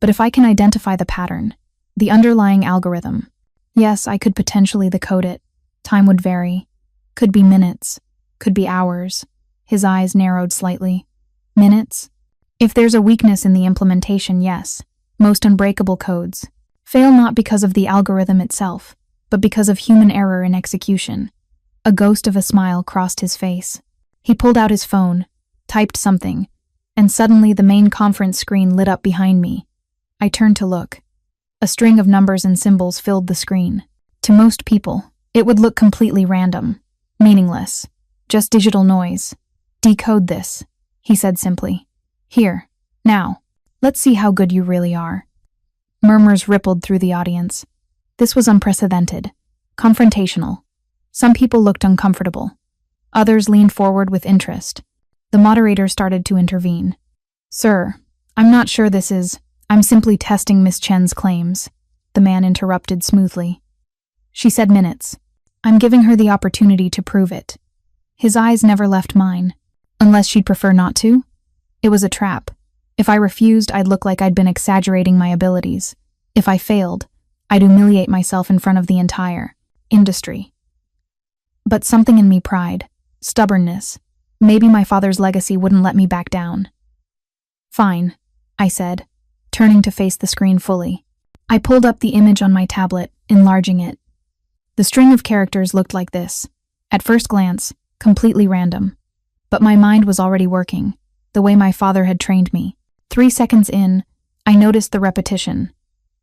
But if I can identify the pattern, the underlying algorithm, yes, I could potentially decode it. Time would vary. Could be minutes. Could be hours. His eyes narrowed slightly. Minutes? If there's a weakness in the implementation, yes. Most unbreakable codes fail not because of the algorithm itself, but because of human error in execution. A ghost of a smile crossed his face. He pulled out his phone, typed something, and suddenly the main conference screen lit up behind me. I turned to look. A string of numbers and symbols filled the screen. To most people, it would look completely random, meaningless, just digital noise. "Decode this," he said simply. "Here, now, let's see how good you really are." Murmurs rippled through the audience. This was unprecedented, confrontational. Some people looked uncomfortable. Others leaned forward with interest. The moderator started to intervene. "Sir, I'm not sure this is. I'm simply testing Miss Chen's claims," the man interrupted smoothly. "She said minutes. I'm giving her the opportunity to prove it." His eyes never left mine. "Unless she'd prefer not to?" It was a trap. If I refused, I'd look like I'd been exaggerating my abilities. If I failed, I'd humiliate myself in front of the entire industry. But something in me pried, stubbornness. Maybe my father's legacy wouldn't let me back down. "Fine," I said, turning to face the screen fully. I pulled up the image on my tablet, enlarging it. The string of characters looked like this. At first glance, completely random. But my mind was already working, the way my father had trained me. 3 seconds in, I noticed the repetition.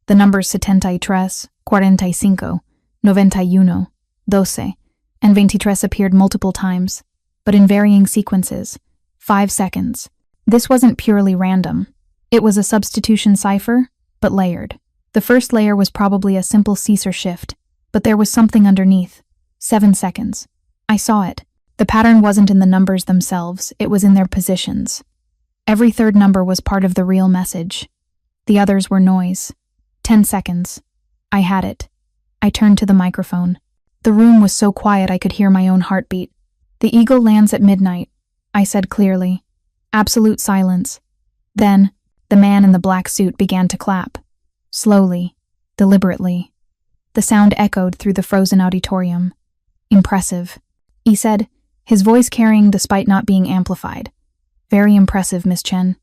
The numbers 73, 45, 91, 12, and 23 appeared multiple times, but in varying sequences. 5 seconds. This wasn't purely random. It was a substitution cipher, but layered. The first layer was probably a simple Caesar shift, but there was something underneath. 7 seconds. I saw it. The pattern wasn't in the numbers themselves, it was in their positions. Every third number was part of the real message. The others were noise. 10 seconds. I had it. I turned to the microphone. The room was so quiet I could hear my own heartbeat. "The eagle lands at midnight," I said clearly. Absolute silence. Then, the man in the black suit began to clap. Slowly, deliberately. The sound echoed through the frozen auditorium. "Impressive," he said, his voice carrying despite not being amplified. "Very impressive, Miss Chen."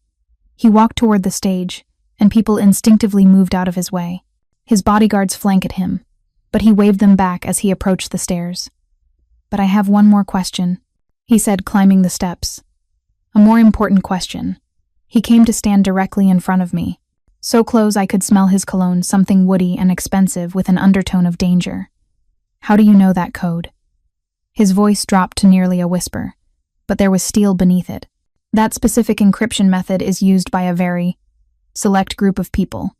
He walked toward the stage, and people instinctively moved out of his way. His bodyguards flanked him, but he waved them back as he approached the stairs. "But I have one more question," he said, climbing the steps. A more important question. He came to stand directly in front of me, so close I could smell his cologne, something woody and expensive with an undertone of danger. "How do you know that code?" His voice dropped to nearly a whisper, but there was steel beneath it. "That specific encryption method is used by a very select group of people.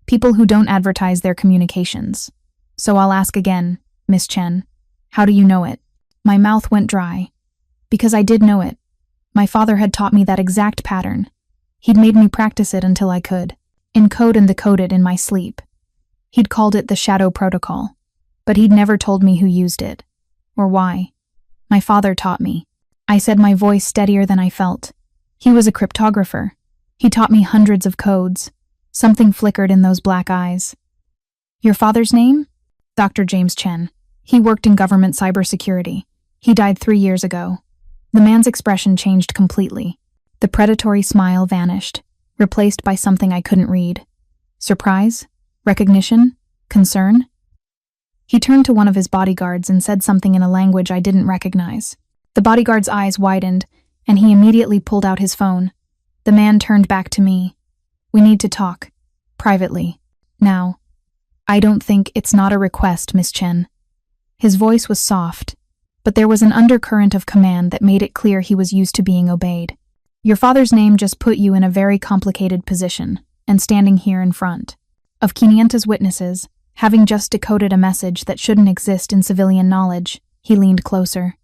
People who don't advertise their communications. So I'll ask again, Miss Chen, how do you know it?" My mouth went dry. Because I did know it. My father had taught me that exact pattern. He'd made me practice it until I could encode and decode it in my sleep. He'd called it the Shadow Protocol, but he'd never told me who used it, or why. My father taught me. I said, my voice steadier than I felt. He was a cryptographer. He taught me hundreds of codes. Something flickered in those black eyes. "Your father's name?" "Dr. James Chen. He worked in government cybersecurity. He died 3 years ago." The man's expression changed completely. The predatory smile vanished, replaced by something I couldn't read. Surprise? Recognition? Concern? He turned to one of his bodyguards and said something in a language I didn't recognize. The bodyguard's eyes widened, and he immediately pulled out his phone. The man turned back to me. "We need to talk. Privately. Now." "I don't think it's not a request, Miss Chen." His voice was soft, but there was an undercurrent of command that made it clear he was used to being obeyed. "Your father's name just put you in a very complicated position, and standing here in front of 500 witnesses, having just decoded a message that shouldn't exist in civilian knowledge," he leaned closer.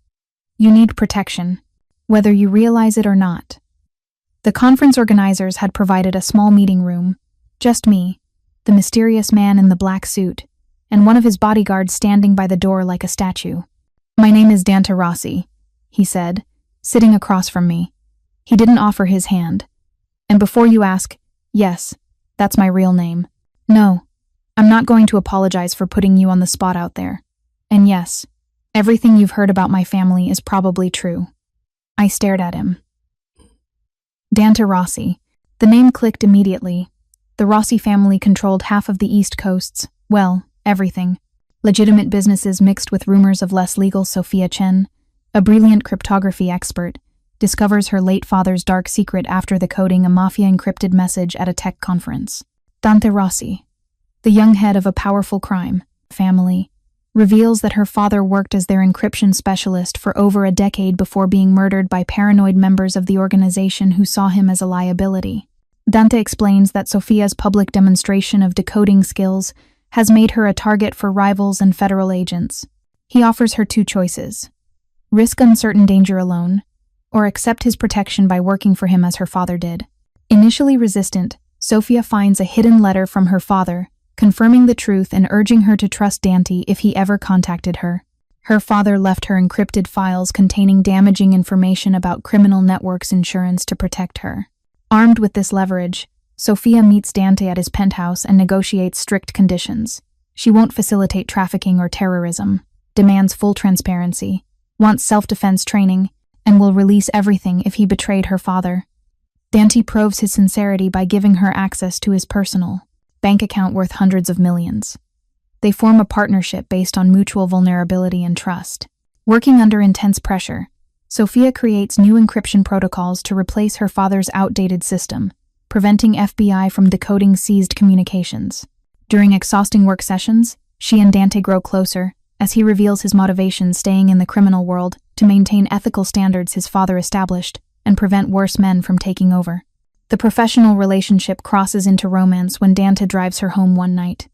"You need protection, whether you realize it or not." The conference organizers had provided a small meeting room. Just me, the mysterious man in the black suit, and one of his bodyguards standing by the door like a statue. "My name is Dante Rossi," he said, sitting across from me. He didn't offer his hand. "And before you ask, yes, that's my real name. No, I'm not going to apologize for putting you on the spot out there. And yes, everything you've heard about my family is probably true." I stared at him. Dante Rossi. The name clicked immediately. The Rossi family controlled half of the East Coast's, well, everything. Legitimate businesses mixed with rumors of less legal Sophia Chen, a brilliant cryptography expert, discovers her late father's dark secret after decoding a Mafia encrypted message at a tech conference. Dante Rossi, the young head of a powerful crime family, reveals that her father worked as their encryption specialist for over a decade before being murdered by paranoid members of the organization who saw him as a liability. Dante explains that Sofia's public demonstration of decoding skills has made her a target for rivals and federal agents. He offers her two choices: risk uncertain danger alone, or accept his protection by working for him as her father did. Initially resistant, Sofia finds a hidden letter from her father, confirming the truth and urging her to trust Dante if he ever contacted her. Her father left her encrypted files containing damaging information about criminal networks insurance to protect her. Armed with this leverage, Sofia meets Dante at his penthouse and negotiates strict conditions. She won't facilitate trafficking or terrorism, demands full transparency, wants self-defense training, and will release everything if he betrayed her father. Dante proves his sincerity by giving her access to his personal bank account worth hundreds of millions. They form a partnership based on mutual vulnerability and trust. Working under intense pressure, Sofia creates new encryption protocols to replace her father's outdated system, preventing FBI from decoding seized communications. During exhausting work sessions, she and Dante grow closer, as he reveals his motivation staying in the criminal world to maintain ethical standards his father established and prevent worse men from taking over. The professional relationship crosses into romance when Dante drives her home one night.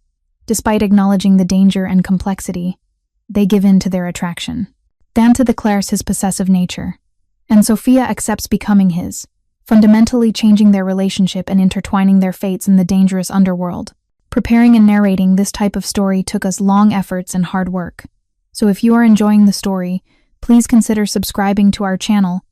Despite acknowledging the danger and complexity, they give in to their attraction. Dante declares his possessive nature, and Sofia accepts becoming his, fundamentally changing their relationship and intertwining their fates in the dangerous underworld. Preparing and narrating this type of story took us long efforts and hard work. So if you are enjoying the story, please consider subscribing to our channel